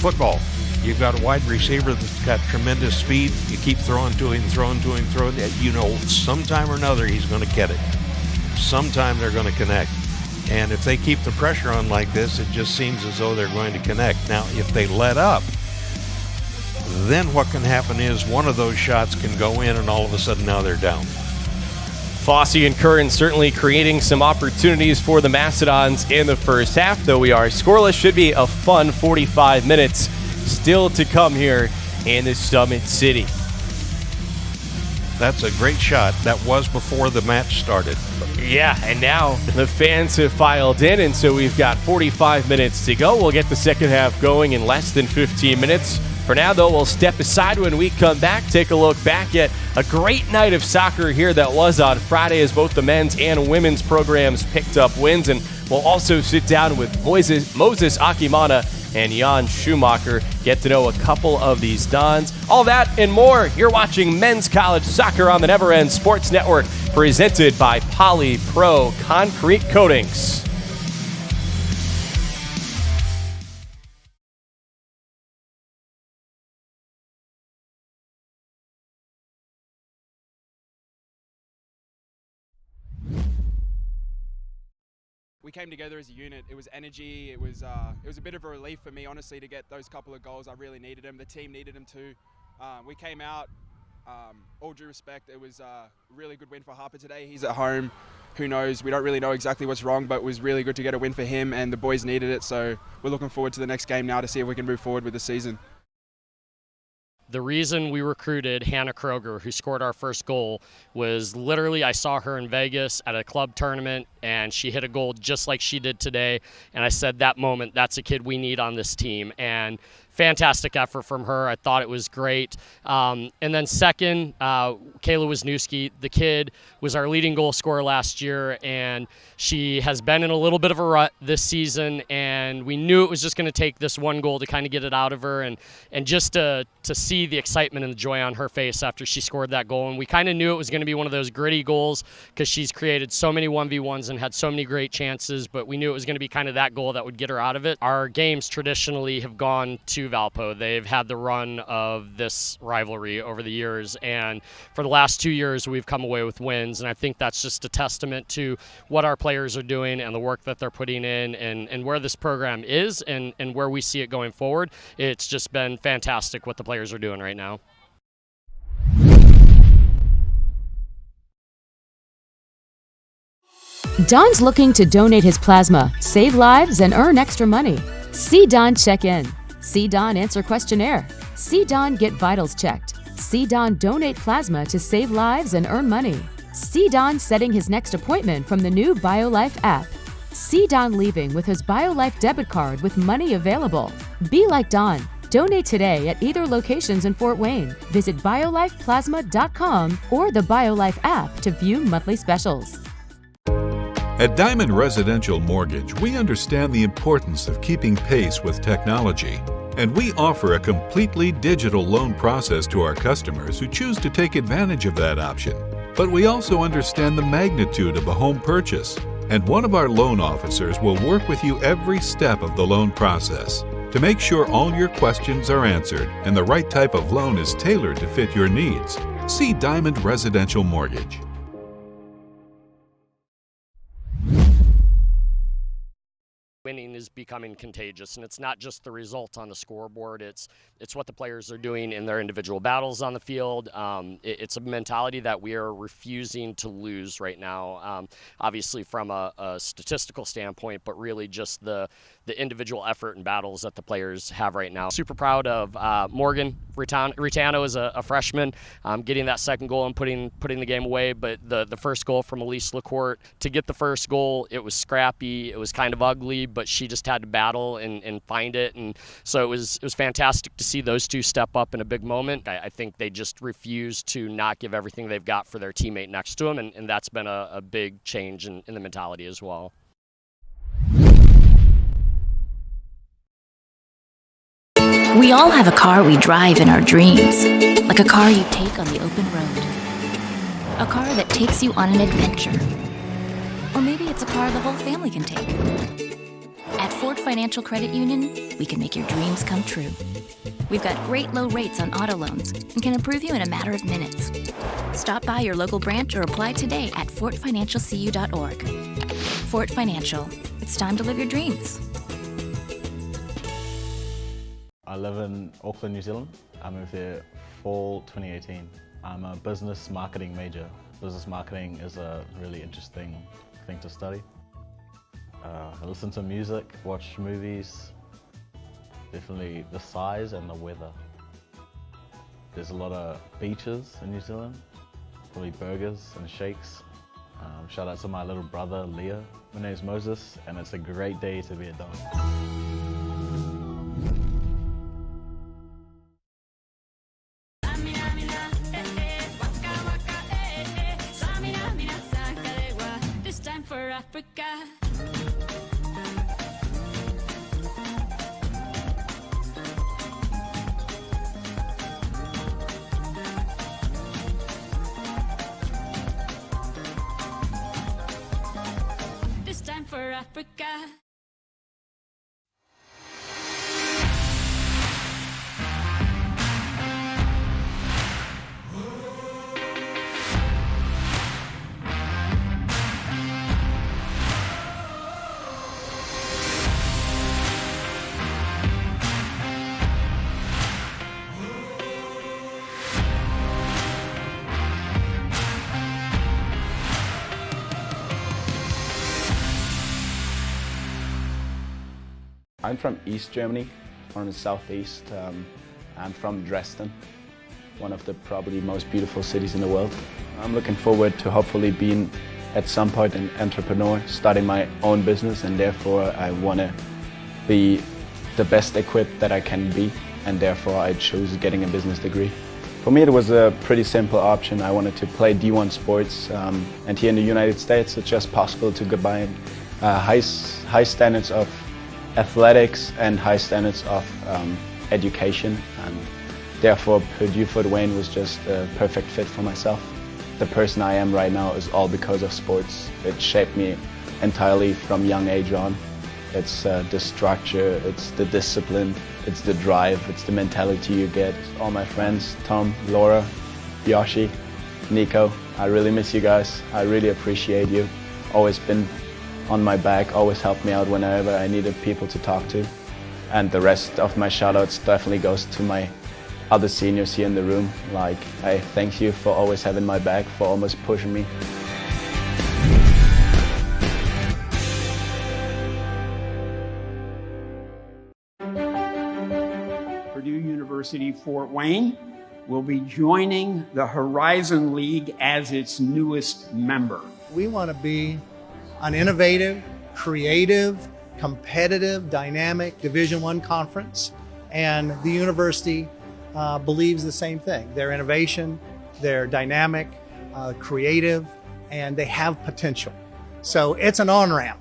football. You've got a wide receiver that's got tremendous speed. You keep throwing to him, throwing. You know, sometime or another he's going to get it. Sometime they're going to connect. And if they keep the pressure on like this, it just seems as though they're going to connect. Now, if they let up, then what can happen is one of those shots can go in and all of a sudden now they're down. Fossey and Curran certainly creating some opportunities for the Mastodons in the first half, though we are scoreless. Should be a fun 45 minutes still to come here in the Summit City. That's a great shot. That was before the match started. Yeah, and now the fans have filed in, and so we've got 45 minutes to go. We'll get the second half going in less than 15 minutes. For now, though, we'll step aside when we come back, take a look back at a great night of soccer here that was on Friday as both the men's and women's programs picked up wins, and we'll also sit down with Moses Akimana and Jan Schumacher, get to know a couple of these Dons. All that and more. You're watching Men's College Soccer on the Never End Sports Network, presented by Poly Pro Concrete Coatings. We came together as a unit. It was energy. It was a bit of a relief for me, honestly, to get those couple of goals. I really needed them. The team needed them too. We came out, all due respect, it was a really good win for Harper today. He's at home. Who knows? We don't really know exactly what's wrong, but it was really good to get a win for him, and the boys needed it. So we're looking forward to the next game now to see if we can move forward with the season. The reason we recruited Hannah Kroger, who scored our first goal, was literally I saw her in Vegas at a club tournament, and she hit a goal just like she did today. And I said, that moment, that's a kid we need on this team. And fantastic effort from her. I thought it was great. And then second, Kayla Wisniewski, the kid, was our leading goal scorer last year, and she has been in a little bit of a rut this season, and we knew it was just going to take this one goal to kind of get it out of her, and just to see the excitement and the joy on her face after she scored that goal. And we kind of knew it was going to be one of those gritty goals because she's created so many 1v1s and had so many great chances, but we knew it was going to be kind of that goal that would get her out of it. Our games traditionally have gone to Valpo. They've had the run of this rivalry over the years, and for the last 2 years we've come away with wins, and I think that's just a testament to what our players are doing and the work that they're putting in, and where this program is and where we see it going forward. It's just been fantastic what the players are doing right now. Don's looking to donate his plasma, save lives, and earn extra money. See Don check in. See Don answer questionnaire. See Don get vitals checked. See Don donate plasma to save lives and earn money. See Don setting his next appointment from the new BioLife app. See Don leaving with his BioLife debit card with money available. Be like Don. Donate today at either locations in Fort Wayne. Visit biolifeplasma.com or the BioLife app to view monthly specials. At Diamond Residential Mortgage, we understand the importance of keeping pace with technology, and we offer a completely digital loan process to our customers who choose to take advantage of that option. But we also understand the magnitude of a home purchase, and one of our loan officers will work with you every step of the loan process to make sure all your questions are answered and the right type of loan is tailored to fit your needs. See Diamond Residential Mortgage. Winning is becoming contagious, and it's not just the result on the scoreboard. It's what the players are doing in their individual battles on the field. It's a mentality that we are refusing to lose right now, obviously from a statistical standpoint, but really just the individual effort and battles that the players have right now. Super proud of Morgan Ritano as a freshman, getting that second goal and putting the game away, but the first goal from Elise Lacourt, to get the first goal, it was scrappy, it was kind of ugly, but she just had to battle and find it. And so it was fantastic to see those two step up in a big moment. I think they just refused to not give everything they've got for their teammate next to them, and that's been a big change in the mentality as well. We all have a car we drive in our dreams, like a car you take on the open road. A car that takes you on an adventure. Or maybe it's a car the whole family can take. At Ford Financial Credit Union, we can make your dreams come true. We've got great low rates on auto loans and can approve you in a matter of minutes. Stop by your local branch or apply today at fortfinancialcu.org. Fort Financial. It's time to live your dreams. I live in Auckland, New Zealand. I moved there fall 2018. I'm a business marketing major. Business marketing is a really interesting thing to study. I listen to music, watch movies, definitely the size and the weather. There's a lot of beaches in New Zealand, probably burgers and shakes. Shout out to my little brother, Leah. My name's Moses, and it's a great day to be a dog. For Africa. This time for Africa. I'm from East Germany, from the southeast. I'm from Dresden, one of the probably most beautiful cities in the world. I'm looking forward to hopefully being at some point an entrepreneur, starting my own business, and therefore I want to be the best equipped that I can be, and therefore I chose getting a business degree. For me it was a pretty simple option. I wanted to play D1 sports, and here in the United States it's just possible to combine high standards of athletics and high standards of education, and therefore Purdue Fort Wayne was just a perfect fit for myself. The person I am right now is all because of sports. It shaped me entirely from young age on. It's the structure, it's the discipline, it's the drive, it's the mentality you get. All my friends, Tom, Laura, Yoshi, Nico, I really miss you guys. I really appreciate you. Always been on my back, always helped me out whenever I needed people to talk to. And the rest of my shoutouts definitely goes to my other seniors here in the room. Like, I thank you for always having my back, for almost pushing me. Purdue University Fort Wayne will be joining the Horizon League as its newest member. We want to be an innovative, creative, competitive, dynamic Division I conference, and the university believes the same thing. They're innovation, they're dynamic, creative, and they have potential. So it's an on-ramp.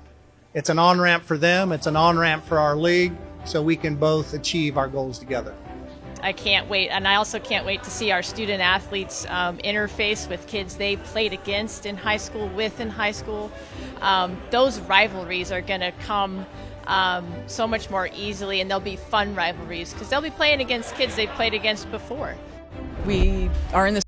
It's an on-ramp for them, it's an on-ramp for our league, so we can both achieve our goals together. I can't wait, and I also can't wait to see our student athletes interface with kids they played against in high school, those rivalries are going to come so much more easily, and they'll be fun rivalries because they'll be playing against kids they played against before. We are in this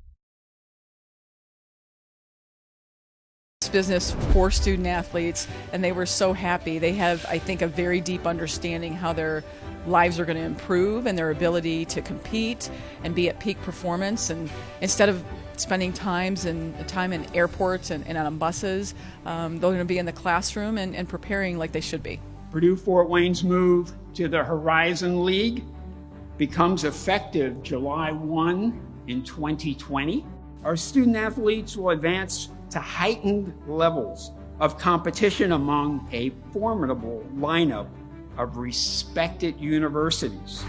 business for student athletes, and they were so happy. They have, I think, a very deep understanding how their lives are going to improve and their ability to compete and be at peak performance. And instead of spending time in airports and on buses, they're going to be in the classroom and preparing like they should be. Purdue Fort Wayne's move to the Horizon League becomes effective July 1 in 2020. Our student athletes will advance to heightened levels of competition among a formidable lineup of respected universities.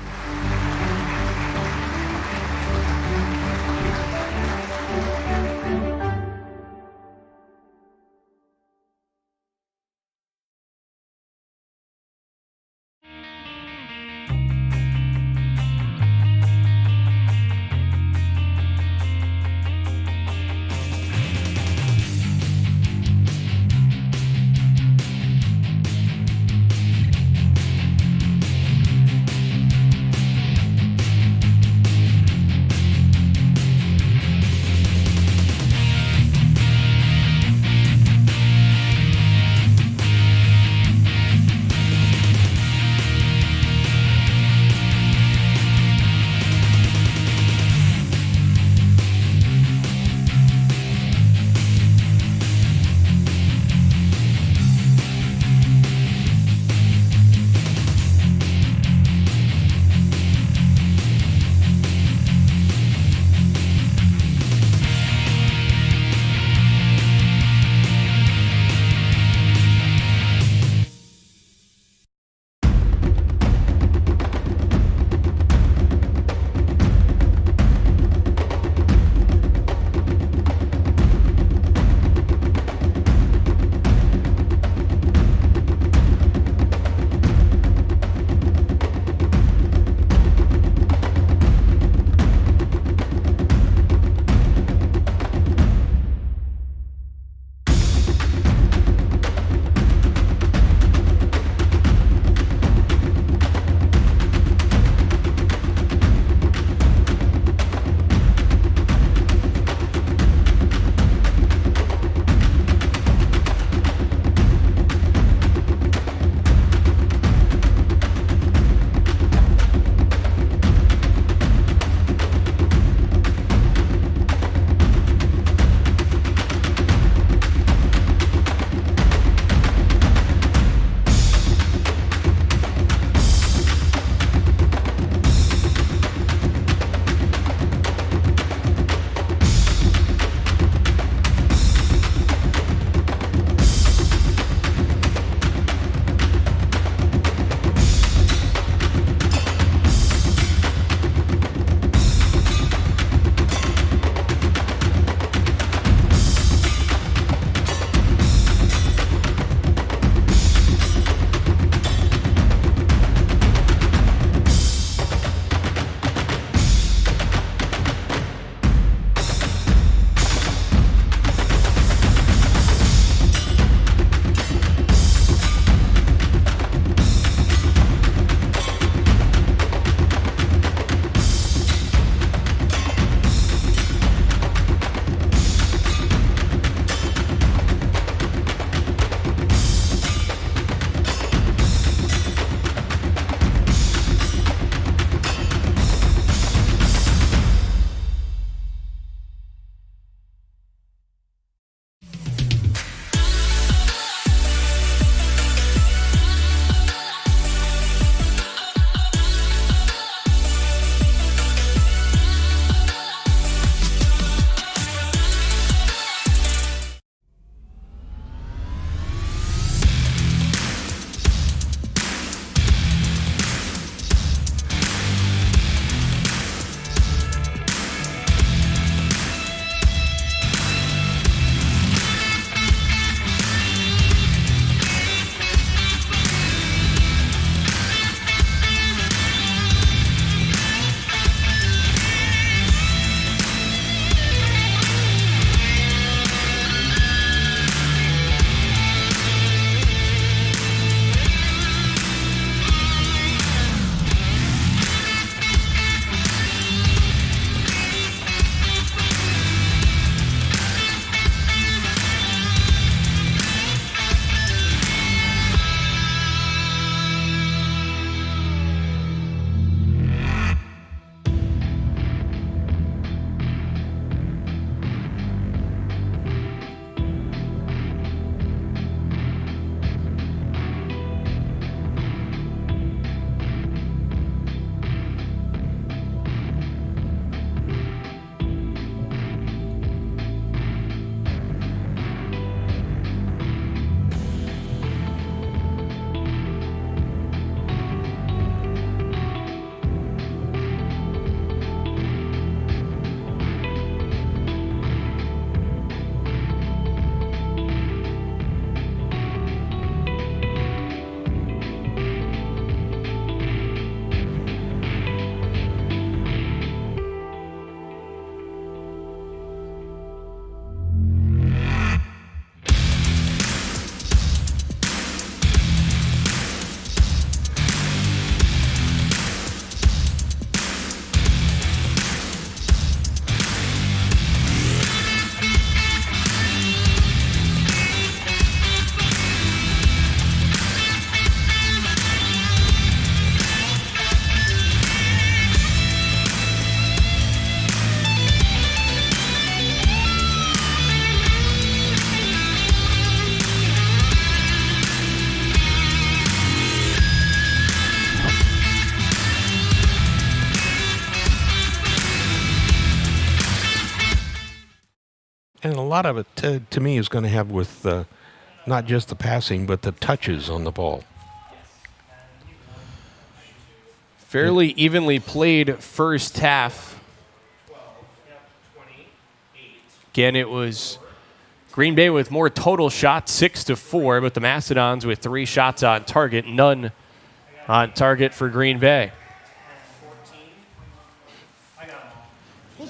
lot of it, to me, is going to have with not just the passing, but the touches on the ball. Fairly evenly played first half. Again, it was Green Bay with more total shots, 6-4, but the Mastodons with 3 shots on target, none on target for Green Bay.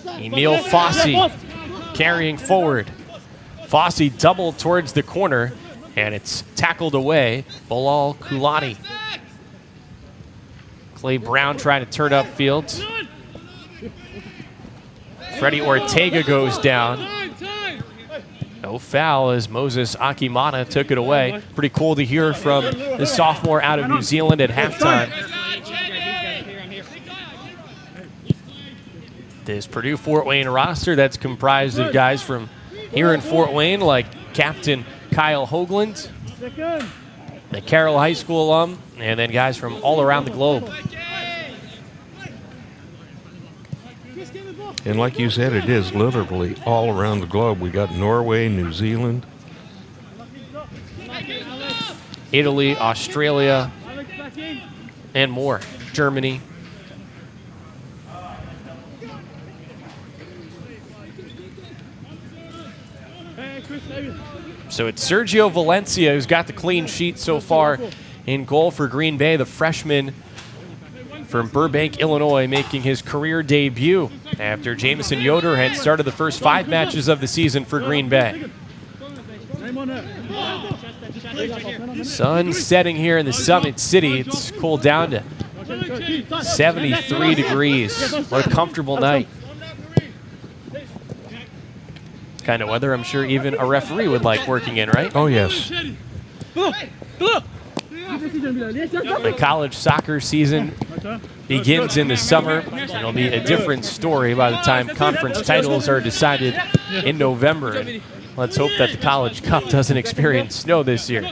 Emil Fossey carrying forward. Fossey doubled towards the corner, and it's tackled away. Bilal Kulani. Clay Brown trying to turn upfield. Freddie Ortega goes down. No foul as Moses Akimana took it away. Pretty cool to hear from the sophomore out of New Zealand at halftime. This Purdue Fort Wayne roster that's comprised of guys from here in Fort Wayne like Captain Kyle Hoagland, the Carroll High School alum, and then guys from all around the globe. And like you said, it is literally all around the globe. We got Norway, New Zealand, Italy, Australia, and more. Germany. So it's Sergio Valencia who's got the clean sheet so far in goal for Green Bay, the freshman from Burbank, Illinois, making his career debut after Jamison Yoder had started the first 5 matches of the season for Green Bay. Sun setting here in the Summit City. It's cooled down to 73 degrees. What a comfortable night. Kind of weather I'm sure even a referee would like working in, right? Oh, yes. The college soccer season begins in the summer, and it'll be a different story by the time conference titles are decided in November. And let's hope that the College Cup doesn't experience snow this year.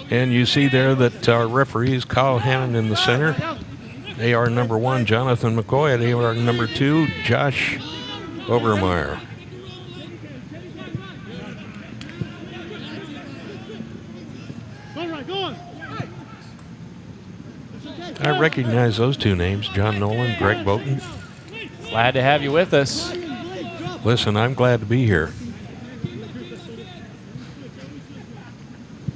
And you see there that our referees, Kyle Hannon in the center. AR number 1, Jonathan McCoy. At AR number 2, Josh Obermeyer. I recognize those 2 names, John Nolan, Greg Boughton. Glad to have you with us. Listen, I'm glad to be here.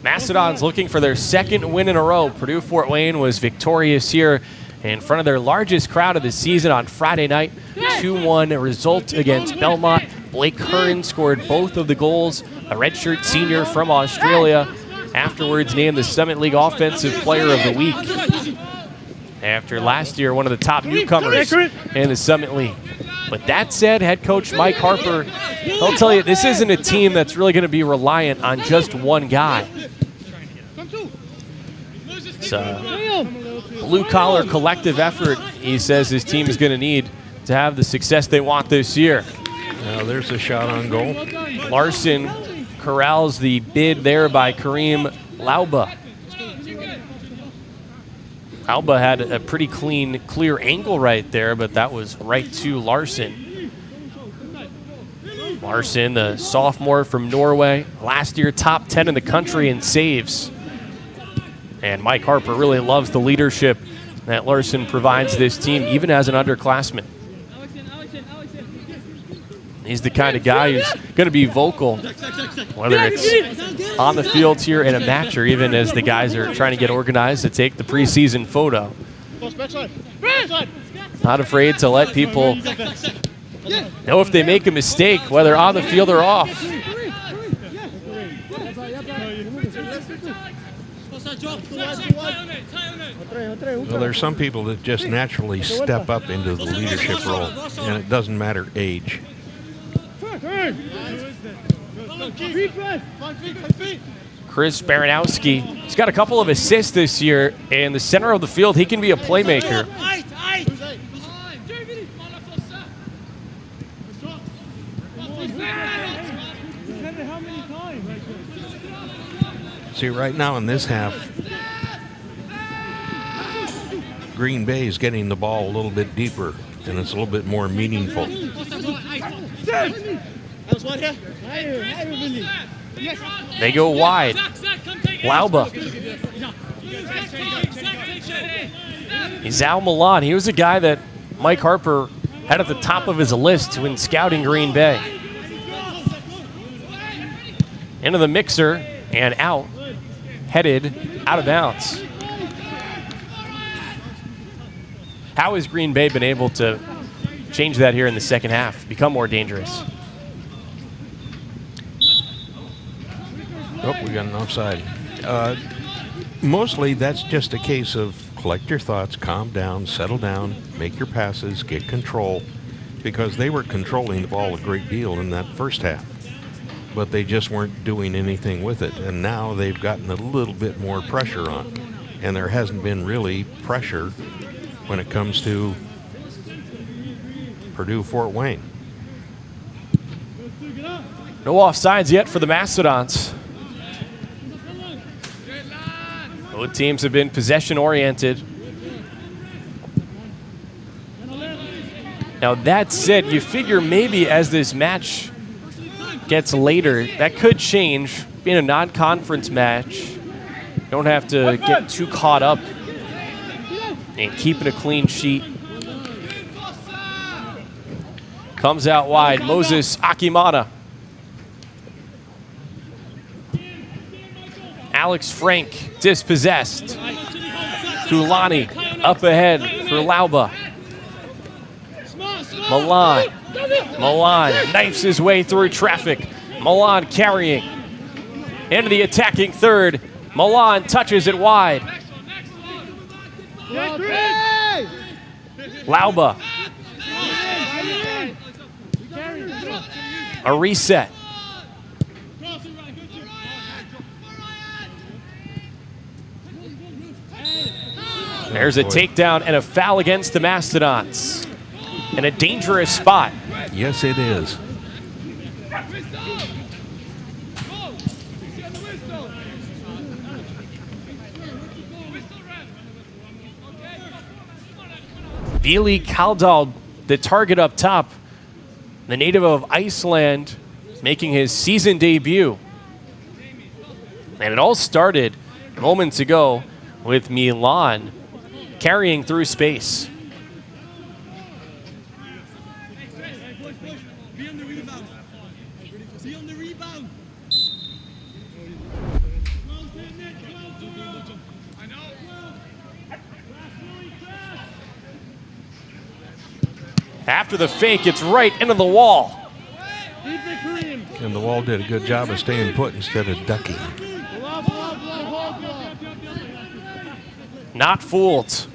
Mastodons looking for their 2nd win in a row. Purdue Fort Wayne was victorious here in front of their largest crowd of the season on Friday night. 2-1 result against Belmont. Blake Curran scored both of the goals. A redshirt senior from Australia. Afterwards named the Summit League Offensive Player of the Week. After last year, one of the top newcomers in the Summit League. But that said, head coach Mike Harper, he'll tell you this isn't a team that's really going to be reliant on just one guy. It's a blue-collar collective effort, he says his team is going to need to have the success they want this year. Now there's a shot on goal. Larson corrals the bid there by Kareem Lauba. Alba had a pretty clean, clear angle right there, but that was right to Larson. Larson, the sophomore from Norway, last year top 10 in the country in saves. And Mike Harper really loves the leadership that Larson provides this team, even as an underclassman. He's the kind of guy who's going to be vocal, whether it's on the field here in a match or even as the guys are trying to get organized to take the preseason photo. Not afraid to let people know if they make a mistake, whether on the field or off. Well, there's some people that just naturally step up into the leadership role, and it doesn't matter age. Chris Baranowski, he's got a couple of assists this year. In the center of the field, he can be a playmaker. See, right now in this half, Green Bay is getting the ball a little bit deeper, and it's a little bit more meaningful. They go wide. Lauba. Zal Milan, he was a guy that Mike Harper had at the top of his list when scouting Green Bay. Into the mixer and out, headed out of bounds. How has Green Bay been able to change that here in the second half, become more dangerous? Oh, we got an offside. Mostly that's just a case of collect your thoughts, calm down, settle down, make your passes, get control, because they were controlling the ball a great deal in that first half, but they just weren't doing anything with it. And now they've gotten a little bit more pressure on, and there hasn't been really pressure when it comes to Purdue Fort Wayne. No offsides yet for the Mastodons. Both teams have been possession-oriented. Now, that said, you figure maybe as this match gets later, that could change. Being a non-conference match, you don't have to get too caught up in keeping a clean sheet. Comes out wide, Moses Akimana. Alex Frank dispossessed. Kulani up ahead for Lauba. Milan knifes his way through traffic. Milan carrying. Into the attacking third. Milan touches it wide. Lauba. A reset. There's a takedown and a foul against the Mastodons. In a dangerous spot. Yes, it is. Vili Kaldal, the target up top. The native of Iceland, making his season debut. And it all started moments ago with Milan carrying through space. After the fake, it's right into the wall. And the wall did a good job of staying put instead of ducking. Not fooled.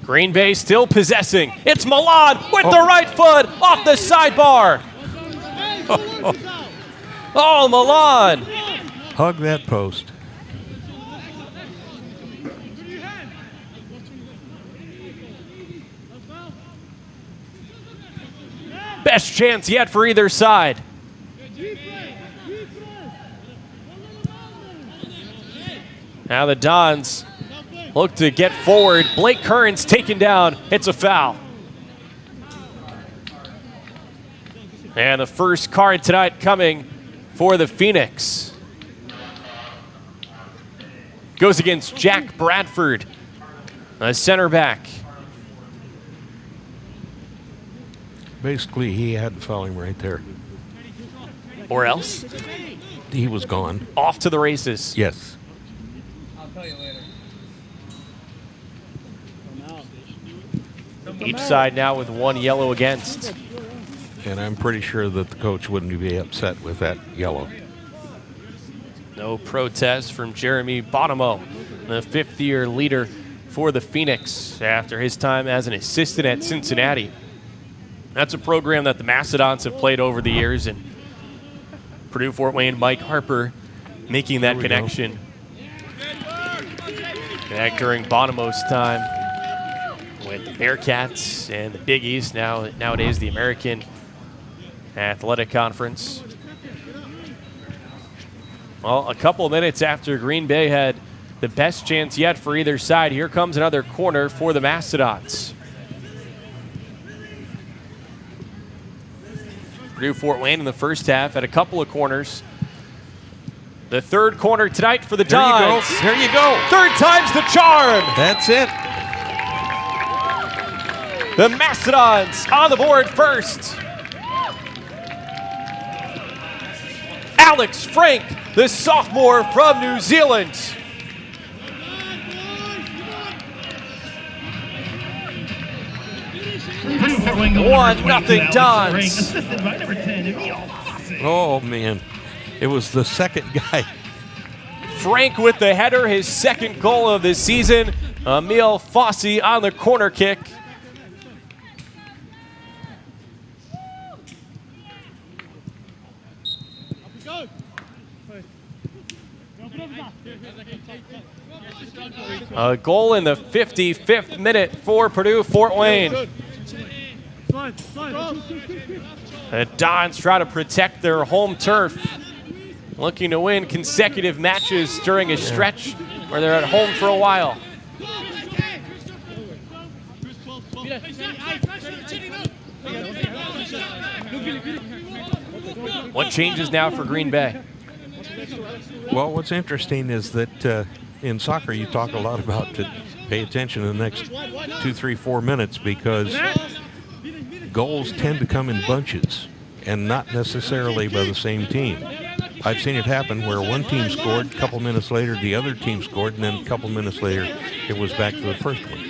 Green Bay still possessing. It's Milan with the right foot off the sidebar. Oh, Milan. Hug that post. Best chance yet for either side. Now the Dons look to get forward. Blake Curran's taken down. It's a foul. And the first card tonight coming for the Phoenix. Goes against Jack Bradford, a center back. Basically, he had to foul him right there. Or else? He was gone. Off to the races. Yes. I'll tell you later. Each side now with one yellow against. And I'm pretty sure that the coach wouldn't be upset with that yellow. No protest from Jeremy Bonomo, the fifth-year leader for the Phoenix after his time as an assistant at Cincinnati. That's a program that the Mastodons have played over the years, and Purdue Fort Wayne Mike Harper making that connection. Back during Bonomo's time with the Bearcats and the Big East, nowadays the American Athletic Conference. Well, a couple of minutes after Green Bay had the best chance yet for either side, here comes another corner for the Mastodons. Purdue Fort Wayne in the first half had a couple of corners. The third corner tonight for the Dons. There you go. Third time's the charm. That's it. The Mastodons on the board first. Alex Frank, the sophomore from New Zealand. One nothing Dons. Oh, man. It was the second guy. Frank with the header, his second goal of the season. Emil Fossey on the corner kick. A goal in the 55th minute for Purdue Fort Wayne. The Dons try to protect their home turf, looking to win consecutive matches during a stretch where they're at home for a while. What changes now for Green Bay? Well, what's interesting is that in soccer you talk a lot about to pay attention in the next 2, 3, 4 minutes because goals tend to come in bunches and not necessarily by the same team. I've seen it happen where one team scored, a couple minutes later the other team scored, and then a couple minutes later it was back to the first one.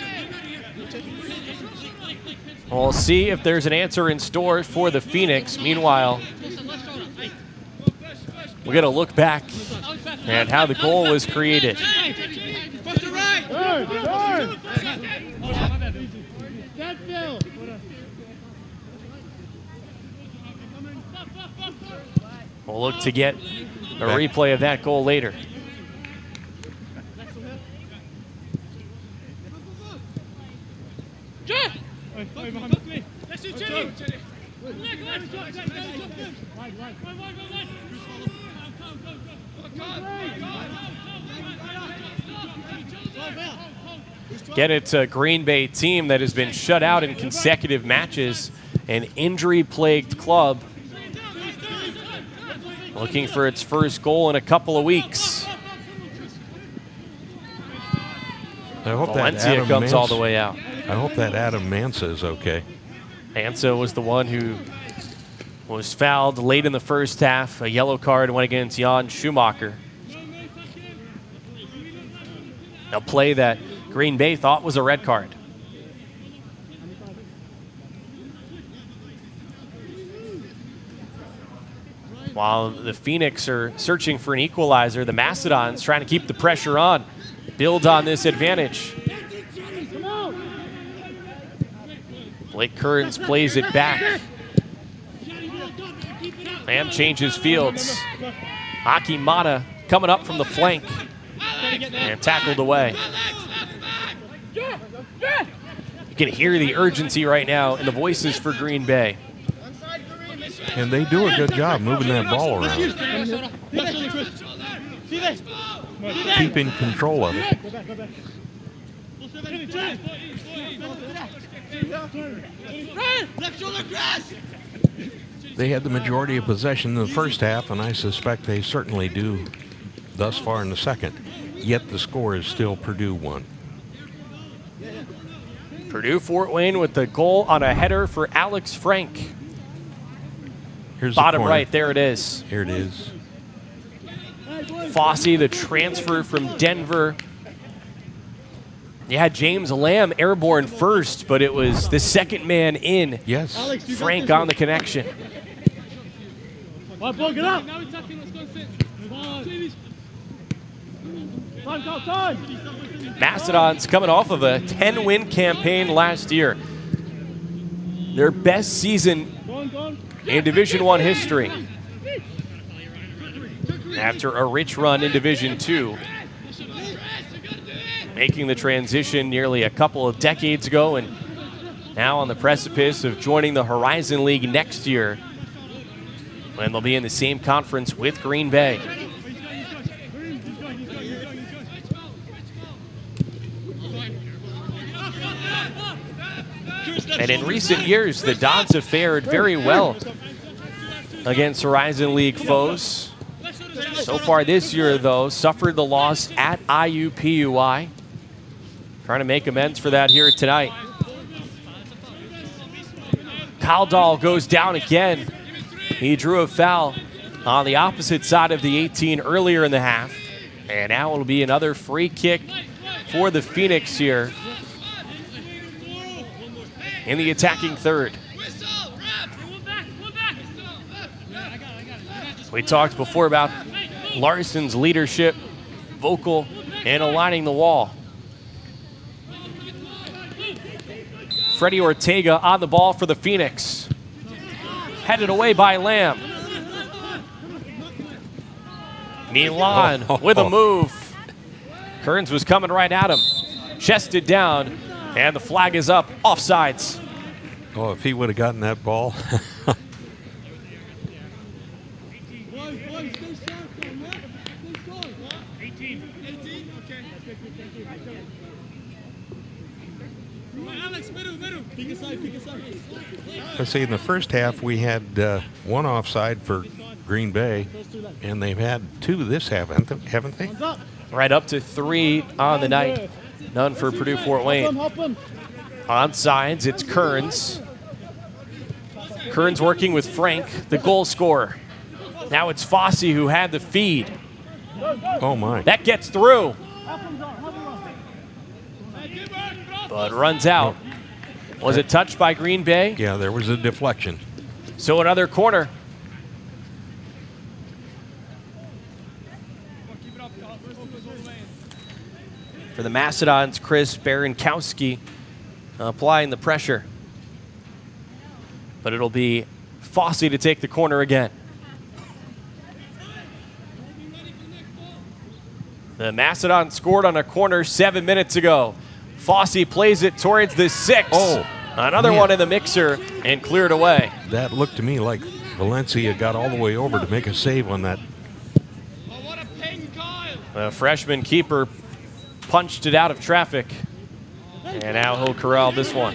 We'll see if there's an answer in store for the Phoenix. Meanwhile, we're going to look back at how the goal was created. We'll look to get a replay of that goal later. Again, it's a Green Bay team that has been shut out in consecutive matches, an injury-plagued club, looking for its first goal in a couple of weeks. I hope Valencia comes all the way out. I hope that Adam Mansa is okay. Mansa was the one who was fouled late in the first half. A yellow card went against Jan Schumacher. A play that Green Bay thought was a red card. While the Phoenix are searching for an equalizer, the Mastodons trying to keep the pressure on, build on this advantage. Blake Kearns plays it back. And changes fields. Akimata coming up from the flank and tackled away. You can hear the urgency right now in the voices for Green Bay. And they do a good job moving that ball around. Keeping control of it. They had the majority of possession in the first half, and I suspect they certainly do thus far in the second. Yet the score is still Purdue 1. Purdue Fort Wayne with the goal on a header for Alex Frank. Here's bottom the right, there it is. Here it is. Fossey, the transfer from Denver. You had James Lamb airborne first, but it was the second man in. Yes. Frank on the connection. Get up. Mastodons coming off of a 10-win campaign last year. Their best season in Division I history. After a rich run in Division II. Making the transition nearly a couple of decades ago and now on the precipice of joining the Horizon League next year when they'll be in the same conference with Green Bay. And in recent years, the Dons have fared very well against Horizon League foes. So far this year, though, suffered the loss at IUPUI. Trying to make amends for that here tonight. Kaldal goes down again. He drew a foul on the opposite side of the 18 earlier in the half. And now it'll be another free kick for the Phoenix here in the attacking third. We talked before about Larson's leadership, vocal, and aligning the wall. Freddie Ortega on the ball for the Phoenix. Headed away by Lamb. Milan with a move. Kearns was coming right at him. Chested down, and the flag is up. Offsides. Oh, if he would have gotten that ball. Let's see, in the first half we had one offside for Green Bay, and they've had two this half, haven't they? Right up to 3 on the night. None for Purdue Fort Wayne. On sides, it's Kearns. Kearns working with Frank, the goal scorer. Now it's Fosse who had the feed. Oh, my. That gets through. But runs out. Was it touched by Green Bay? Yeah, there was a deflection. So another corner. For the Mastodons, Chris Barankowski applying the pressure. But it'll be Fosse to take the corner again. The Mastodons scored on a corner 7 minutes ago. Fosse plays it towards the 6. Oh, another one in the mixer and cleared away. That looked to me like Valencia got all the way over to make a save on that. The freshman keeper punched it out of traffic. And now he'll corral this one.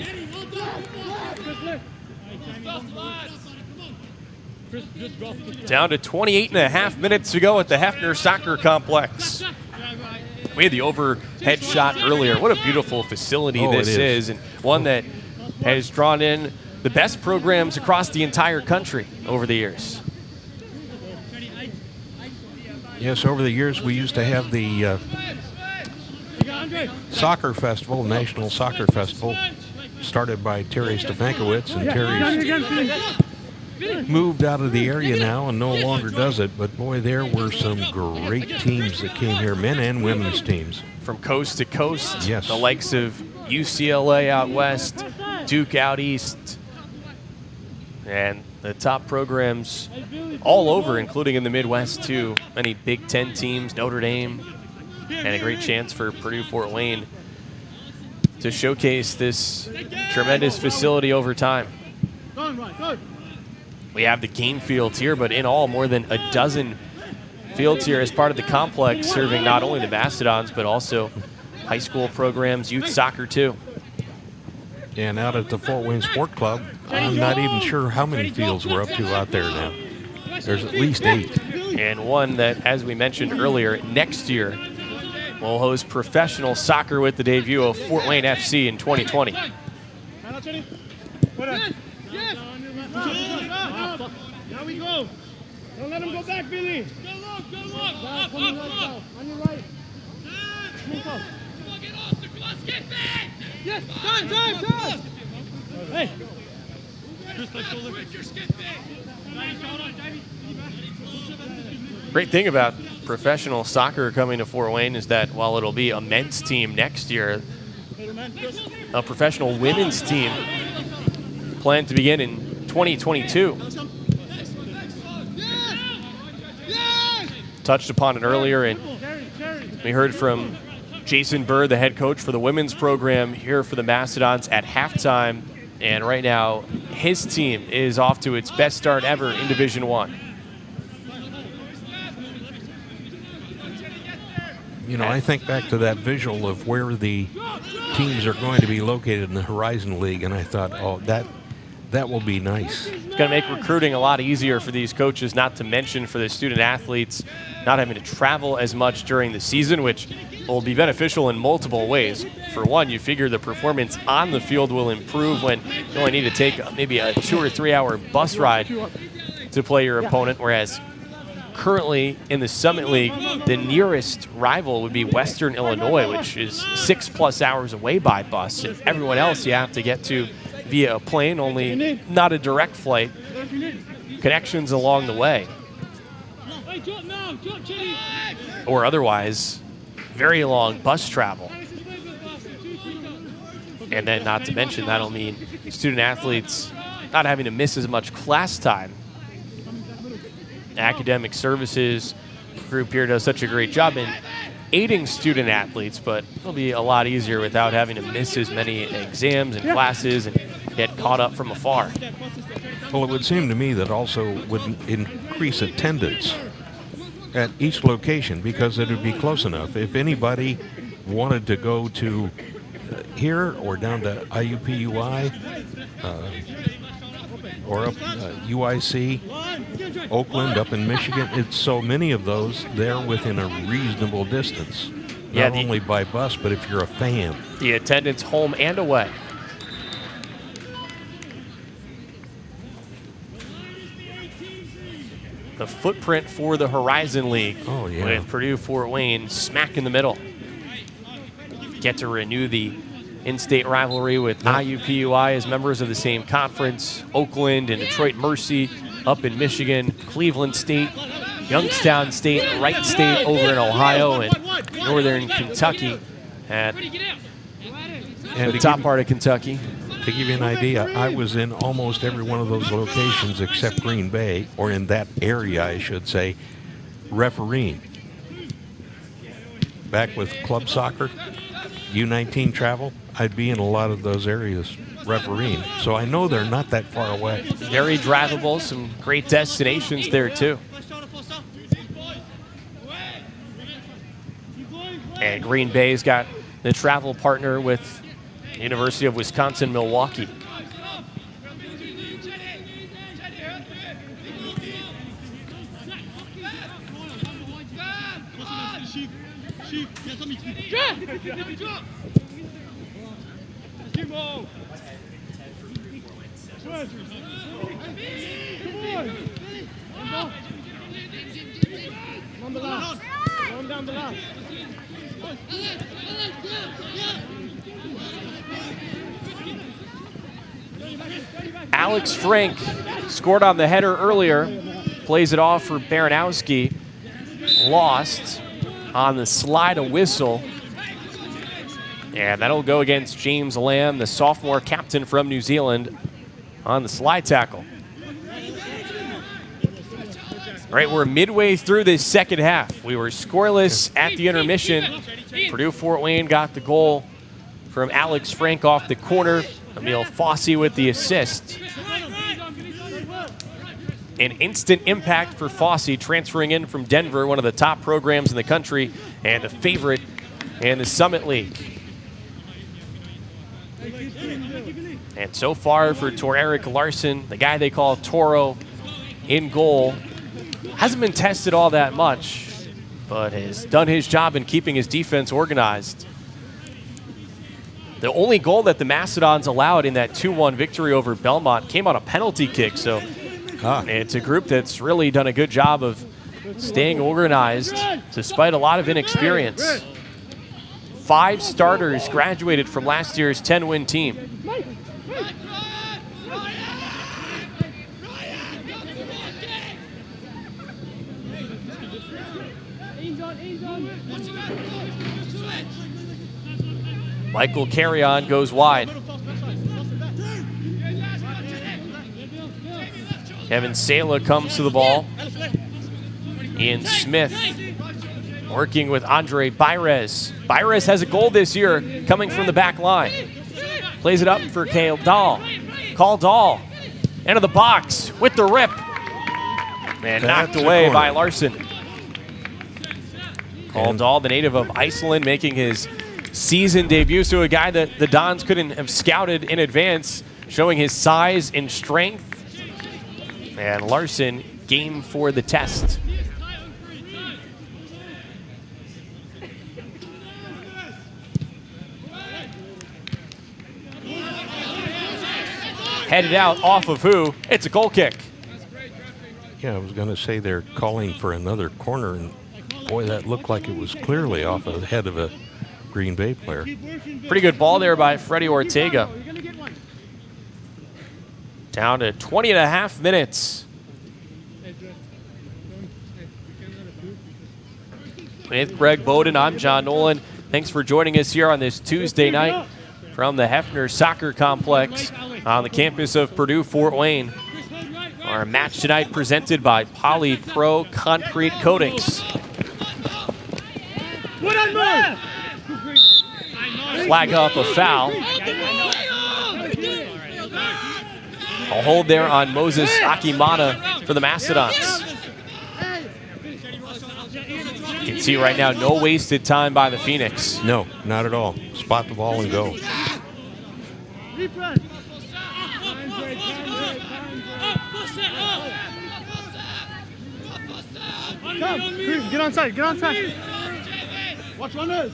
Down to 28.5 minutes to go at the Hefner Soccer Complex. We had the overhead shot earlier. What a beautiful facility this is, and one that has drawn in the best programs across the entire country over the years. Yes, over the years we used to have the soccer festival, National Soccer Festival, started by Terry Stefankowitz, and Terry's moved out of the area now and no longer does it, but boy, there were some great teams that came here, men and women's teams. From coast to coast, yes. The likes of UCLA out west, Duke out east, and the top programs all over, including in the Midwest too. Many Big Ten teams, Notre Dame, and a great chance for Purdue Fort Wayne to showcase this tremendous facility over time. We have the game fields here, but in all, more than a dozen fields here as part of the complex, serving not only the Mastodons, but also high school programs, youth soccer too. And out at the Fort Wayne Sport Club, I'm not even sure how many fields we're up to out there now. There's at least 8. And one that, as we mentioned earlier, next year will host professional soccer with the debut of Fort Wayne FC in 2020. There we go. Don't let him go back, Billy. Go look, go look. Up. On your right. Move up. Come on, get off the glass. Get back. Yes, time. Hey. Just like Great thing about professional soccer coming to Fort Wayne is that while it'll be a men's team next year, a professional women's team planned to begin in 2022. Touched upon it earlier, and we heard from Jason Bird, the head coach for the women's program here for the Mastodons at halftime. And right now, his team is off to its best start ever in Division I. You know, I think back to that visual of where the teams are going to be located in the Horizon League, and I thought, oh, That will be nice. It's going to make recruiting a lot easier for these coaches, not to mention for the student athletes not having to travel as much during the season, which will be beneficial in multiple ways. For one, you figure the performance on the field will improve when you only need to take maybe a 2 or 3 hour bus ride to play your opponent, whereas currently in the Summit League, the nearest rival would be Western Illinois, which is 6+ hours away by bus. And everyone else you have to get to via a plane, only not a direct flight. Connections along the way. Or otherwise, very long bus travel. And then not to mention, that'll mean student athletes not having to miss as much class time. Academic Services group here does such a great job in aiding student athletes, but it'll be a lot easier without having to miss as many exams and classes and get caught up from afar. Well, it would seem to me that also would increase attendance at each location because it would be close enough. If anybody wanted to go to here or down to IUPUI or up UIC, Oakland, up in Michigan, it's so many of those, they're within a reasonable distance. Not only by bus, but if you're a fan. The attendance home and away. The footprint for the Horizon League with Purdue Fort Wayne smack in the middle. Get to renew the in-state rivalry with IUPUI as members of the same conference. Oakland and Detroit Mercy up in Michigan, Cleveland State, Youngstown State, Wright State over in Ohio, and Northern Kentucky at the top part of Kentucky. To give you an idea, I was in almost every one of those locations except Green Bay, or in that area, I should say, refereeing. Back with club soccer, U19 travel, I'd be in a lot of those areas refereeing. So I know they're not that far away. Very drivable, some great destinations there too. And Green Bay's got the travel partner with University of Wisconsin-Milwaukee. Alex Frank scored on the header earlier, plays it off for Baranowski, lost on the slide a whistle, and that'll go against James Lamb, the sophomore captain from New Zealand, on the slide tackle. All right, we're midway through this second half. We were scoreless at the intermission. Purdue Fort Wayne got the goal from Alex Frank off the corner. Emil Fossey with the assist. An instant impact for Fossey, transferring in from Denver, one of the top programs in the country and a favorite in the Summit League. And so far for Tor-Erik Larson, the guy they call Toro, in goal, hasn't been tested all that much, but has done his job in keeping his defense organized. The only goal that the Mastodons allowed in that 2-1 victory over Belmont came on a penalty kick, so it's a group that's really done a good job of staying organized despite a lot of inexperience. 5 starters graduated from last year's 10-win team. Michael Carrion goes wide. Kevin Sala comes to the ball. Ian Smith working with Andre Baires. Baires has a goal this year coming from the back line. Plays it up for Cale Dahl. Call Dahl into the box with the rip. And knocked away by Larson. Call Dahl, the native of Iceland, making his season debut. So a guy that the Dons couldn't have scouted in advance. showing his size and strength. And Larson game for the test. Headed out off of who? It's a goal kick. Yeah, I was going to say they're calling for another corner, and boy, that looked like it was clearly off of the head of a Green Bay player. Pretty good ball there by Freddie Ortega. Down to 20 and a half minutes. With Greg Bowden, I'm John Nolan. Thanks for joining us here on this Tuesday night from the Hefner Soccer Complex on the campus of Purdue Fort Wayne. Our match tonight presented by Poly Pro Concrete Coatings. Flag up a foul. A hold there on Moses Akimana for the Mastodons. You can see right now no wasted time by the Phoenix. No, not at all. Spot the ball and go. Get on side, get on side. Watch runners.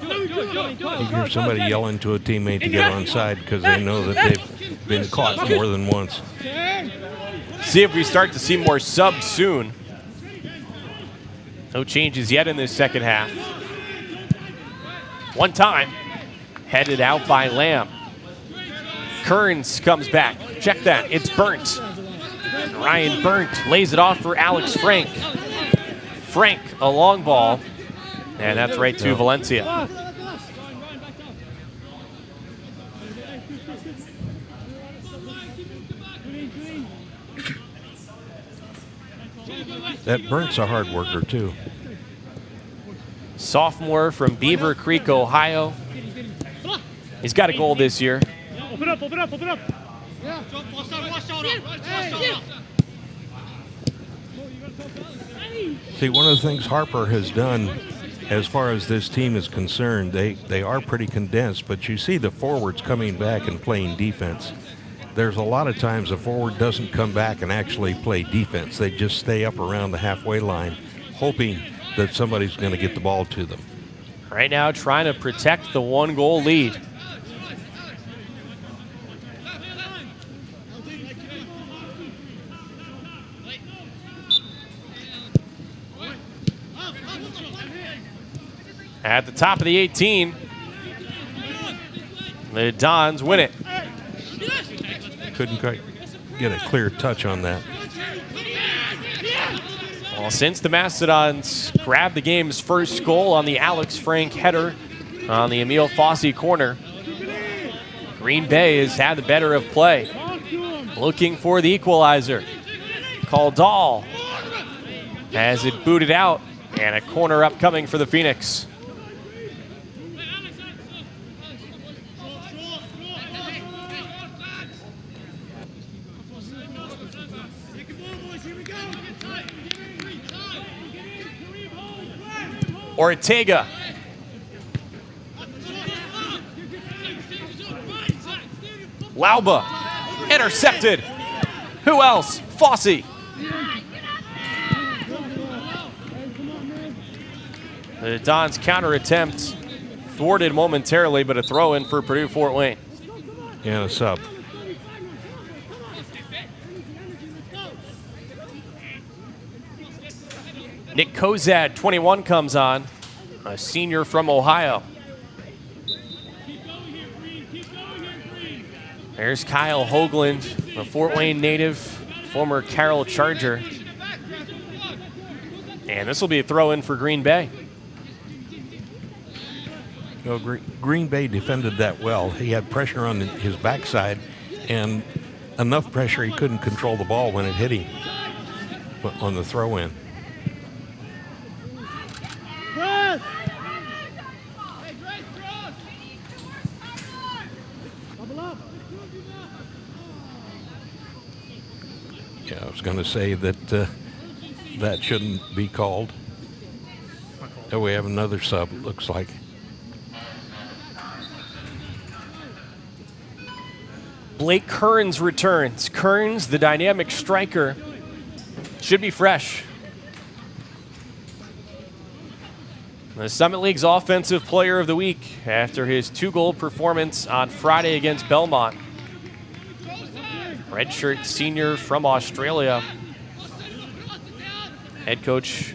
You hear somebody yelling to a teammate to get on side because they know that they've been caught more than once. See if we start to see more subs soon. No changes yet in this second half. One time, headed out by Lamb. Kearns comes back. Check that, it's Burnt. Ryan Burnt lays it off for Alex Frank. Frank, a long ball, and that's right to Valencia. That Burnt's a hard worker, too. Sophomore from Beaver Creek, Ohio. He's got a goal this year. Open up, open up, open up. See, one of the things Harper has done as far as this team is concerned, they are pretty condensed, but you see the forwards coming back and playing defense. There's a lot of times a forward doesn't come back and actually play defense. They just stay up around the halfway line, hoping that somebody's going to get the ball to them. Right now, trying to protect the 1-goal lead. At the top of the 18, the Dons win it. Couldn't quite get a clear touch on that. Well, since the Mastodons grabbed the game's first goal on the Alex Frank header on the Emile Fossey corner, Green Bay has had the better of play. Looking for the equalizer. Caldal has it booted out, and a corner upcoming for the Phoenix. Ortega. Lauba. Intercepted. Who else? Fossey. The Dons' counter attempt thwarted momentarily, but a throw in for Purdue Fort Wayne. And a sub. Nick Kozad, 21, comes on, a senior from Ohio. There's Kyle Hoagland, a Fort Wayne native, former Carroll Charger. And this will be a throw in for Green Bay. You know, Green Bay defended that well. He had pressure on his backside and enough pressure he couldn't control the ball when it hit him on the throw in. Yeah, I was going to say that that shouldn't be called. Oh, we have another sub, it looks like. Blake Kearns returns. Kearns, the dynamic striker, should be fresh. The Summit League's Offensive Player of the Week after his 2-goal performance on Friday against Belmont. Redshirt senior from Australia. Head coach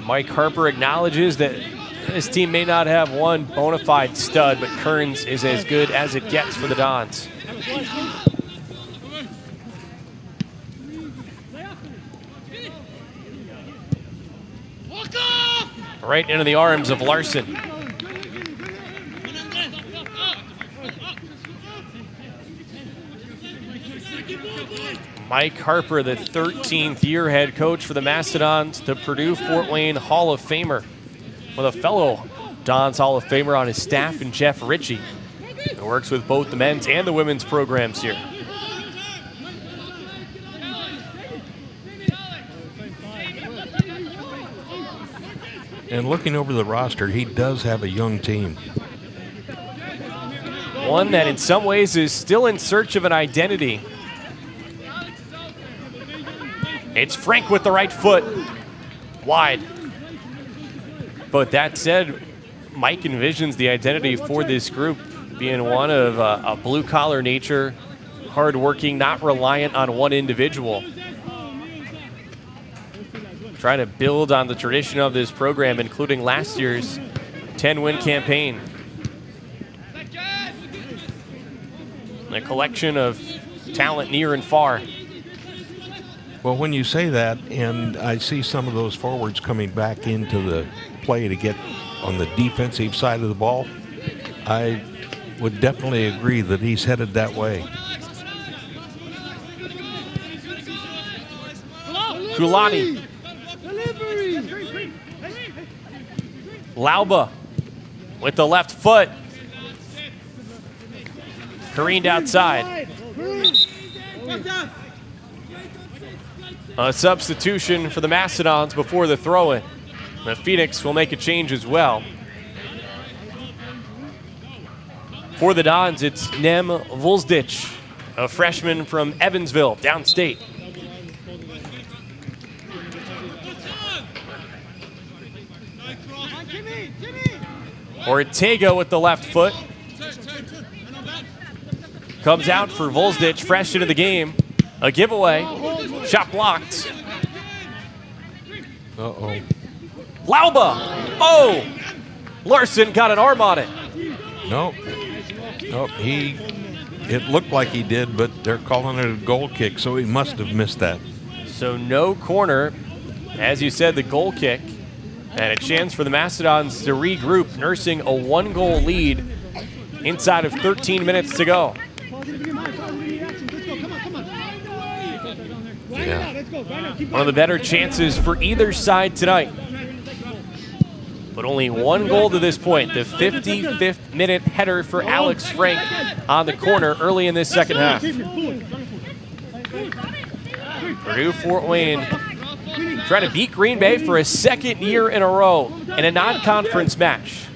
Mike Harper acknowledges that his team may not have one bona fide stud, but Kearns is as good as it gets for the Dons. Right into the arms of Larson. Mike Harper, the 13th year head coach for the Mastodons, the Purdue Fort Wayne Hall of Famer, with a fellow Dons Hall of Famer on his staff in Jeff Ritchie, who works with both the men's and the women's programs here. And looking over the roster, he does have a young team. One that in some ways is still in search of an identity. It's Frank with the right foot, wide. But that said, Mike envisions the identity for this group being one of a blue-collar nature, hardworking, not reliant on one individual. Trying to build on the tradition of this program, including last year's 10-win campaign. A collection of talent near and far. Well, when you say that, and I see some of those forwards coming back into the play to get on the defensive side of the ball, I would definitely agree that he's headed that way. Kulani. Lauba with the left foot. Careened outside. A substitution for the Mastodons before the throw-in. The Phoenix will make a change as well. For the Dons, it's Nem Vulsdich, a freshman from Evansville, downstate. Ortega with the left foot. Comes out for Vulsdich, fresh into the game. A giveaway. Shot blocked. Uh-oh. Lauba! Oh! Larson got an arm on it. Nope. Nope. It looked like he did, but they're calling it a goal kick, so he must have missed that. So no corner. As you said, the goal kick. And a chance for the Mastodons to regroup, nursing a 1-goal lead inside of 13 minutes to go. Yeah. One of the better chances for either side tonight. But only 1 goal to this point. The 55th minute header for Alex Frank on the corner early in this second half. Purdue Fort Wayne trying to beat Green Bay for a second year in a row in a non-conference match.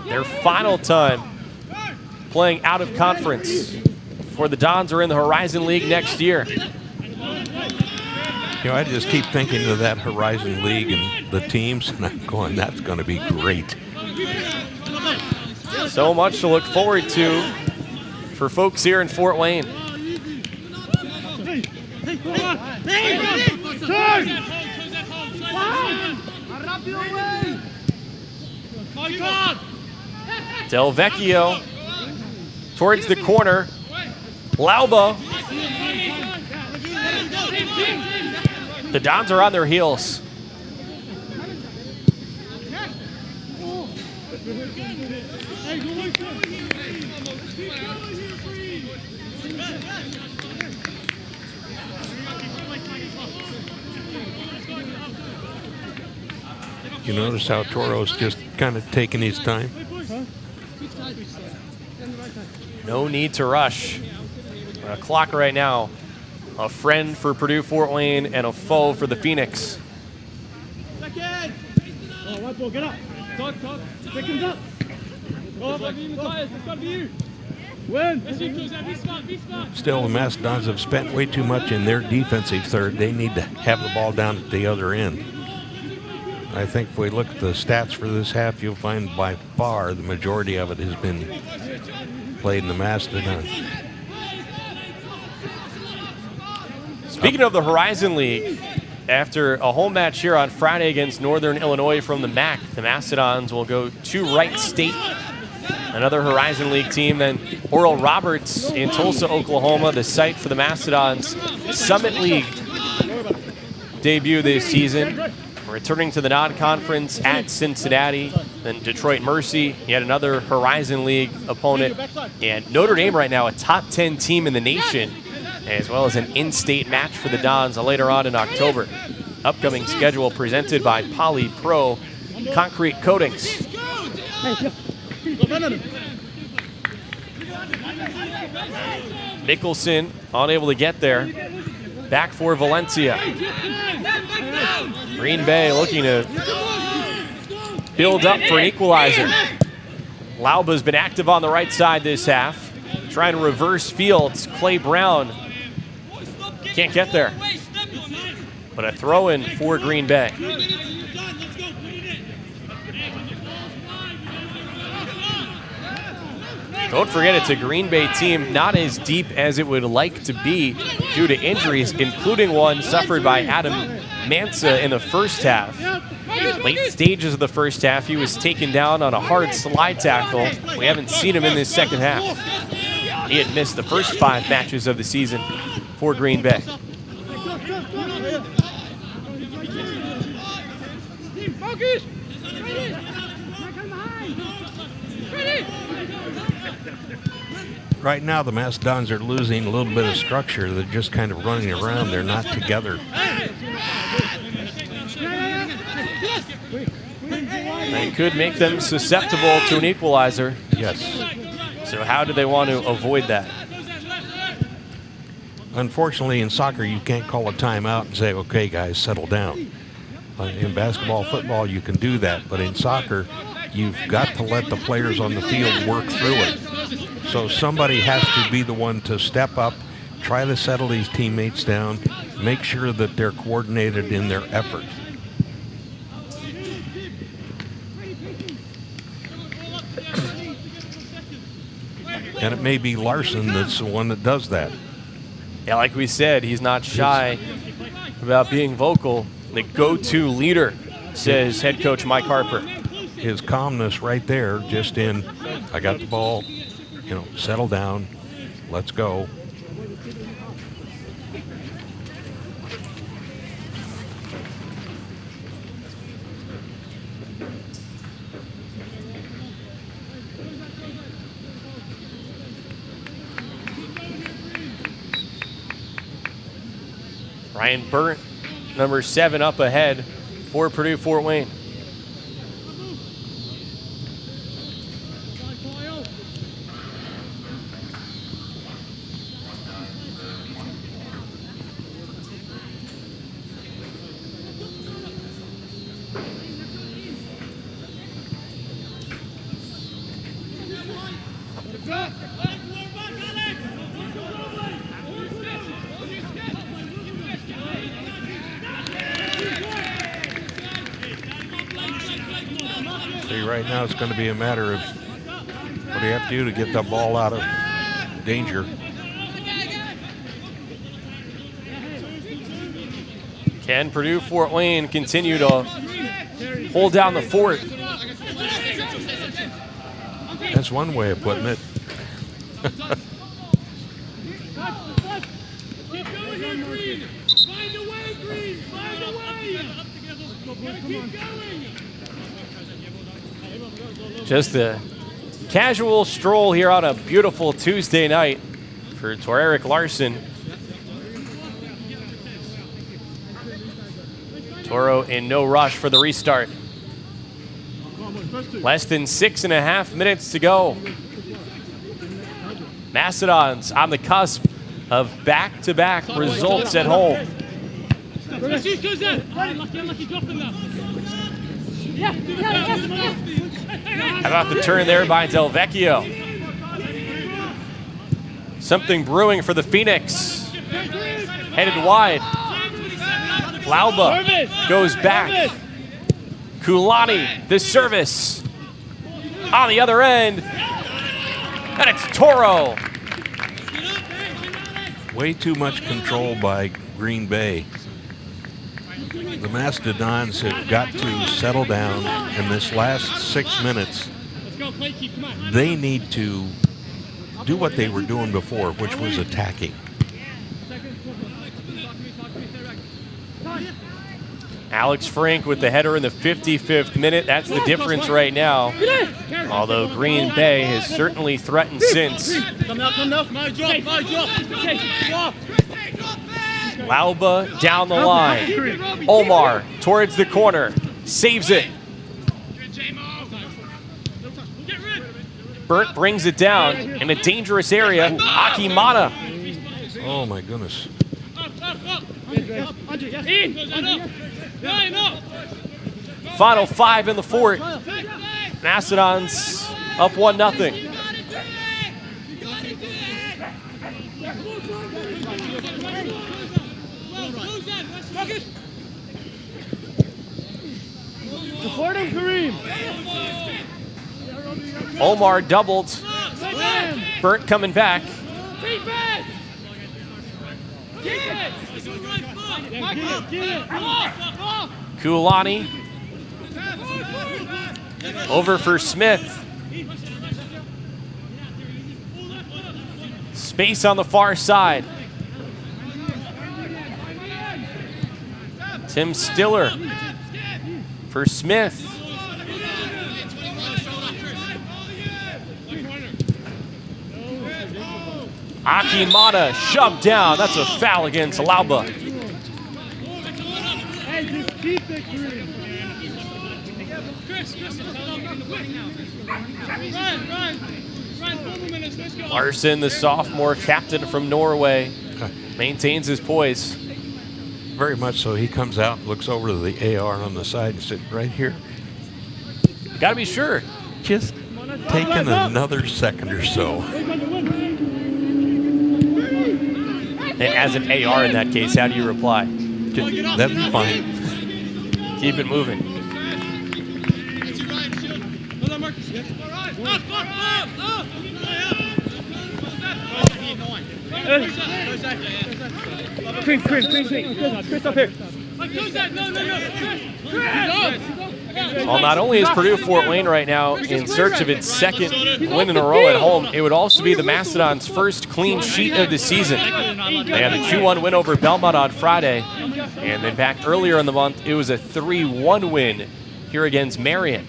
Their final time playing out of conference before the Dons are in the Horizon League next year. You know, I just keep thinking of that Horizon League and the teams, and I'm going, that's going to be great. So much to look forward to for folks here in Fort Wayne. Del Vecchio towards the corner. Lauba. The Dons are on their heels. You notice how Toro's just kind of taking his time? No need to rush. A clock right now. A friend for Purdue Fort Wayne and a foe for the Phoenix. Second. Oh, white ball, get up. Talk. Seconds up. Go up, Matthias. It's got to be you. Still, the Mastodons have spent way too much in their defensive third. They need to have the ball down at the other end. I think if we look at the stats for this half, you'll find by far the majority of it has been played in the Mastodons. Speaking of the Horizon League, after a home match here on Friday against Northern Illinois from the MAC, the Mastodons will go to Wright State, another Horizon League team. Then Oral Roberts in Tulsa, Oklahoma, the site for the Mastodons' Summit League debut this season. Returning to the non-conference at Cincinnati, then Detroit Mercy, yet another Horizon League opponent. And Notre Dame right now a top 10 team in the nation, as well as an in-state match for the Dons later on in October. Upcoming schedule presented by Poly Pro Concrete Coatings. Nicholson unable to get there. Back for Valencia. Green Bay looking to build up for an equalizer. Lauba's been active on the right side this half. Trying to reverse fields. Clay Brown can't get there. But a throw in for Green Bay. Don't forget, it's a Green Bay team not as deep as it would like to be due to injuries, including one suffered by Adam Mansa in the first half. Late stages of the first half, he was taken down on a hard slide tackle. We haven't seen him in this second half. He had missed the first 5 matches of the season for Green Bay. Right now, the Mastodons are losing a little bit of structure. They're just kind of running around. They're not together. They could make them susceptible to an equalizer. Yes. So how do they want to avoid that? Unfortunately, in soccer, you can't call a timeout and say, okay, guys, settle down. In basketball, football, you can do that. But in soccer, you've got to let the players on the field work through it. So somebody has to be the one to step up, try to settle these teammates down, make sure that they're coordinated in their effort. And it may be Larson that's the one that does that. Yeah, like we said, he's not shy about being vocal. The go-to leader, says head coach Mike Harper. His calmness right there, just in, I got the ball, settle down, let's go. Ryan Burnt, number 7, up ahead for Purdue Fort Wayne. Right now, it's going to be a matter of what do you have to do to get the ball out of danger. Can Purdue Fort Wayne continue to hold down the fort? That's one way of putting it. Just a casual stroll here on a beautiful Tuesday night for Toreric Larson. Toro in no rush for the restart. Less than 6.5 minutes to go. Mastodons on the cusp of back-to-back results at home. How about the turn there by Del Vecchio? Something brewing for the Phoenix. Headed wide. Lauba goes back. Kulani, the service. On the other end. And it's Toro. Way too much control by Green Bay. The Mastodons have got to settle down in this last 6 minutes. They need to do what they were doing before, which was attacking. Alex Frank with the header in the 55th minute. That's the difference right now. Although Green Bay has certainly threatened since. Lauba down the line. Omar towards the corner. Saves it. Burt brings it down in a dangerous area. Akimata. Oh my goodness. Final 5 in the fourth. Mastodons up 1-0. Support him, Kareem. Omar doubled. Burt coming back. Kulani. Over for Smith. Space on the far side. Tim Stiller for Smith. Akimata shoved down. That's a foul against Lauba. Larson, the sophomore captain from Norway, maintains his poise. Very much so. He comes out, looks over to the AR on the side and said, right here. Got to be sure. Just taking another second or so. And as an AR in that case, how do you reply? That'd be fine. Keep it moving. Chris up here. Well, not only is Purdue Fort Wayne right now in search of its second win in a row at home, it would also be the Mastodons' first clean sheet of the season. They had a 2-1 win over Belmont on Friday, and then back earlier in the month, it was a 3-1 win here against Marion.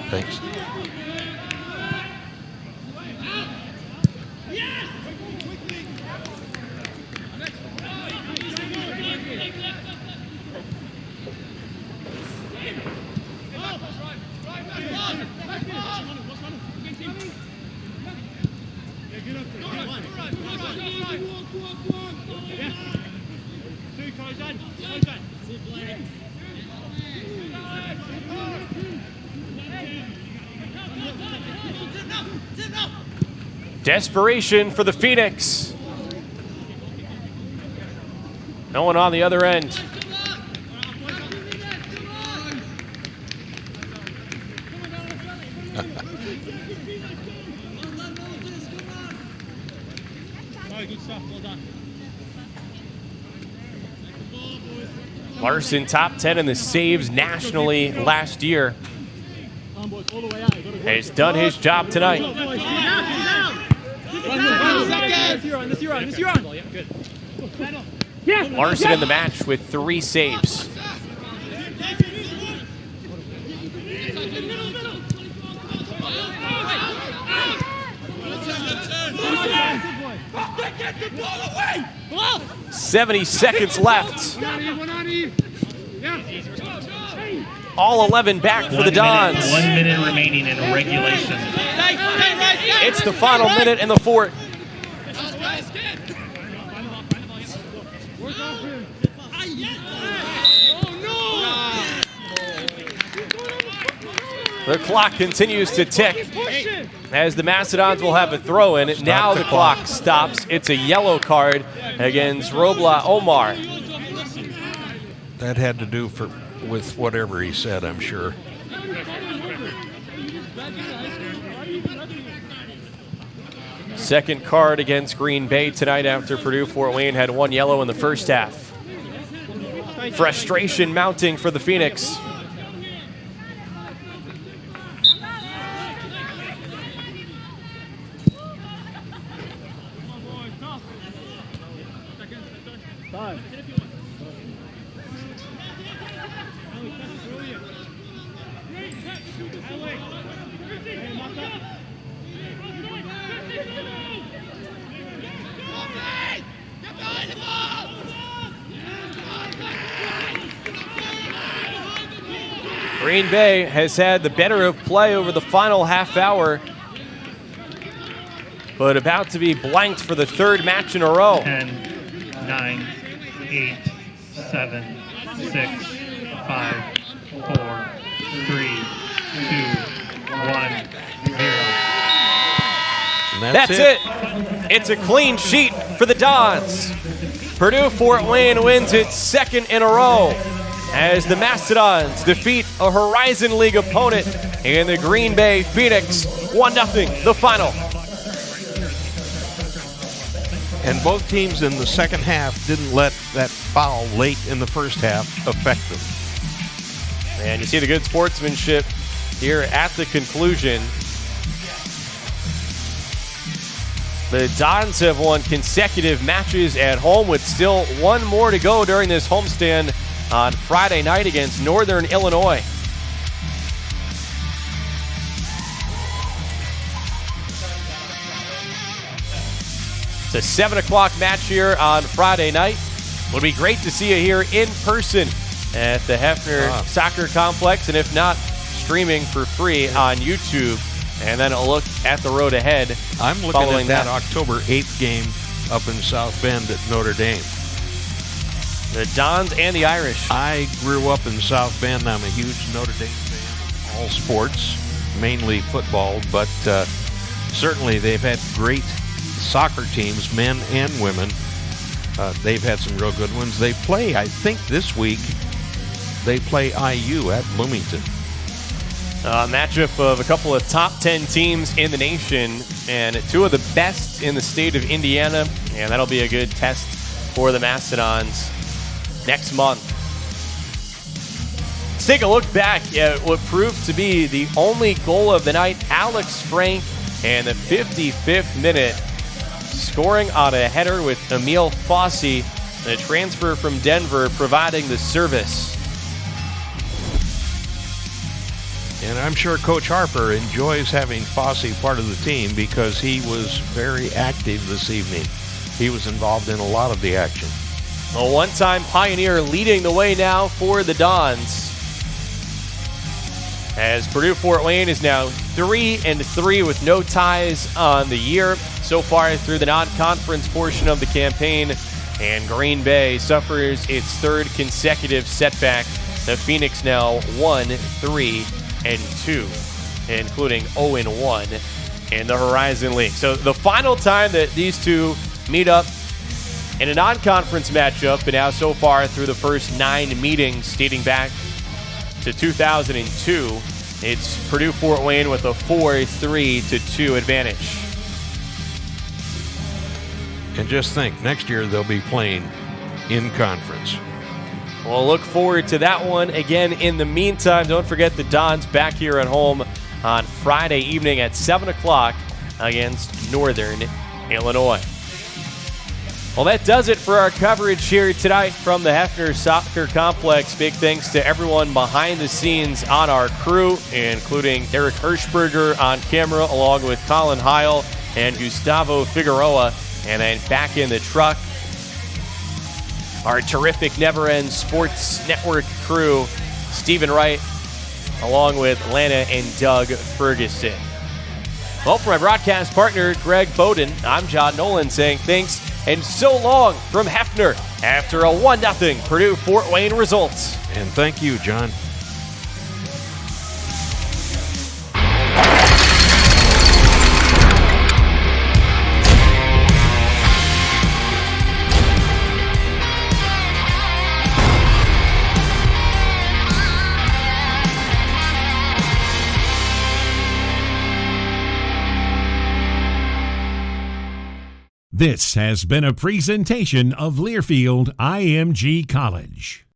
Thanks. Desperation for the Phoenix. No one on the other end. Larson top 10 in the saves nationally last year. He's done his job tonight. Larson in the match with 3 saves. 70 seconds left. All 11 back for the Dons. 1 minute remaining in regulation. It's the final minute in the fourth. The clock continues to tick as the Mastodons will have a throw-in. Now the clock stops. It's a yellow card against Robla Omar. That had to do with whatever he said, I'm sure. Second card against Green Bay tonight after Purdue Fort Wayne had 1 yellow in the first half. Frustration mounting for the Phoenix. Green Bay has had the better of play over the final half hour, but about to be blanked for the third match in a row. 10, 9, 8, 7, 6, 5, 4, 3, 2, 1, 0. That's it. It's a clean sheet for the Dons. Purdue Fort Wayne wins its second in a row as the Mastodons defeat a Horizon League opponent in the Green Bay Phoenix. 1-0, the final. And both teams in the second half didn't let that foul late in the first half affect them. And you see the good sportsmanship here at the conclusion. The Dons have won consecutive matches at home with still one more to go during this homestand on Friday night against Northern Illinois. It's a 7 o'clock match here on Friday night. Would be great to see you here in person at the Hefner Soccer Complex, and if not, streaming for free on YouTube. And then a look at the road ahead. I'm looking at that October 8th game up in South Bend at Notre Dame. The Dons and the Irish. I grew up in South Bend. I'm a huge Notre Dame fan of all sports, mainly football, but certainly they've had great soccer teams, men and women. They've had some real good ones. They play, I think this week, they play IU at Bloomington. Matchup of a couple of top 10 teams in the nation and two of the best in the state of Indiana, and that'll be a good test for the Mastodons next month. Let's take a look back at what proved to be the only goal of the night. Alex Frank in the 55th minute, scoring on a header with Emil Fossey, the transfer from Denver, providing the service. And I'm sure Coach Harper enjoys having Fossey part of the team because he was very active this evening. He was involved in a lot of the action. A one-time Pioneer leading the way now for the Dons, as Purdue Fort Wayne is now 3-3 with no ties on the year so far through the non-conference portion of the campaign, and Green Bay suffers its third consecutive setback. The Phoenix now 1-3-2, including 0-1 in the Horizon League. So the final time that these two meet up in a non-conference matchup, and now so far through the first 9 meetings dating back to 2002, it's Purdue Fort Wayne with a 4-3-2 advantage. And just think, next year they'll be playing in conference. We'll look forward to that one again. In the meantime, don't forget the Dons back here at home on Friday evening at 7 o'clock against Northern Illinois. Well, that does it for our coverage here tonight from the Hefner Soccer Complex. Big thanks to everyone behind the scenes on our crew, including Eric Hirschberger on camera, along with Colin Heil and Gustavo Figueroa. And then back in the truck, our terrific Never End Sports Network crew, Stephen Wright, along with Lana and Doug Ferguson. Well, for my broadcast partner, Greg Bowden, I'm John Nolan saying thanks and so long from Hefner after a 1-0 Purdue Fort Wayne result. And thank you, John. This has been a presentation of Learfield IMG College.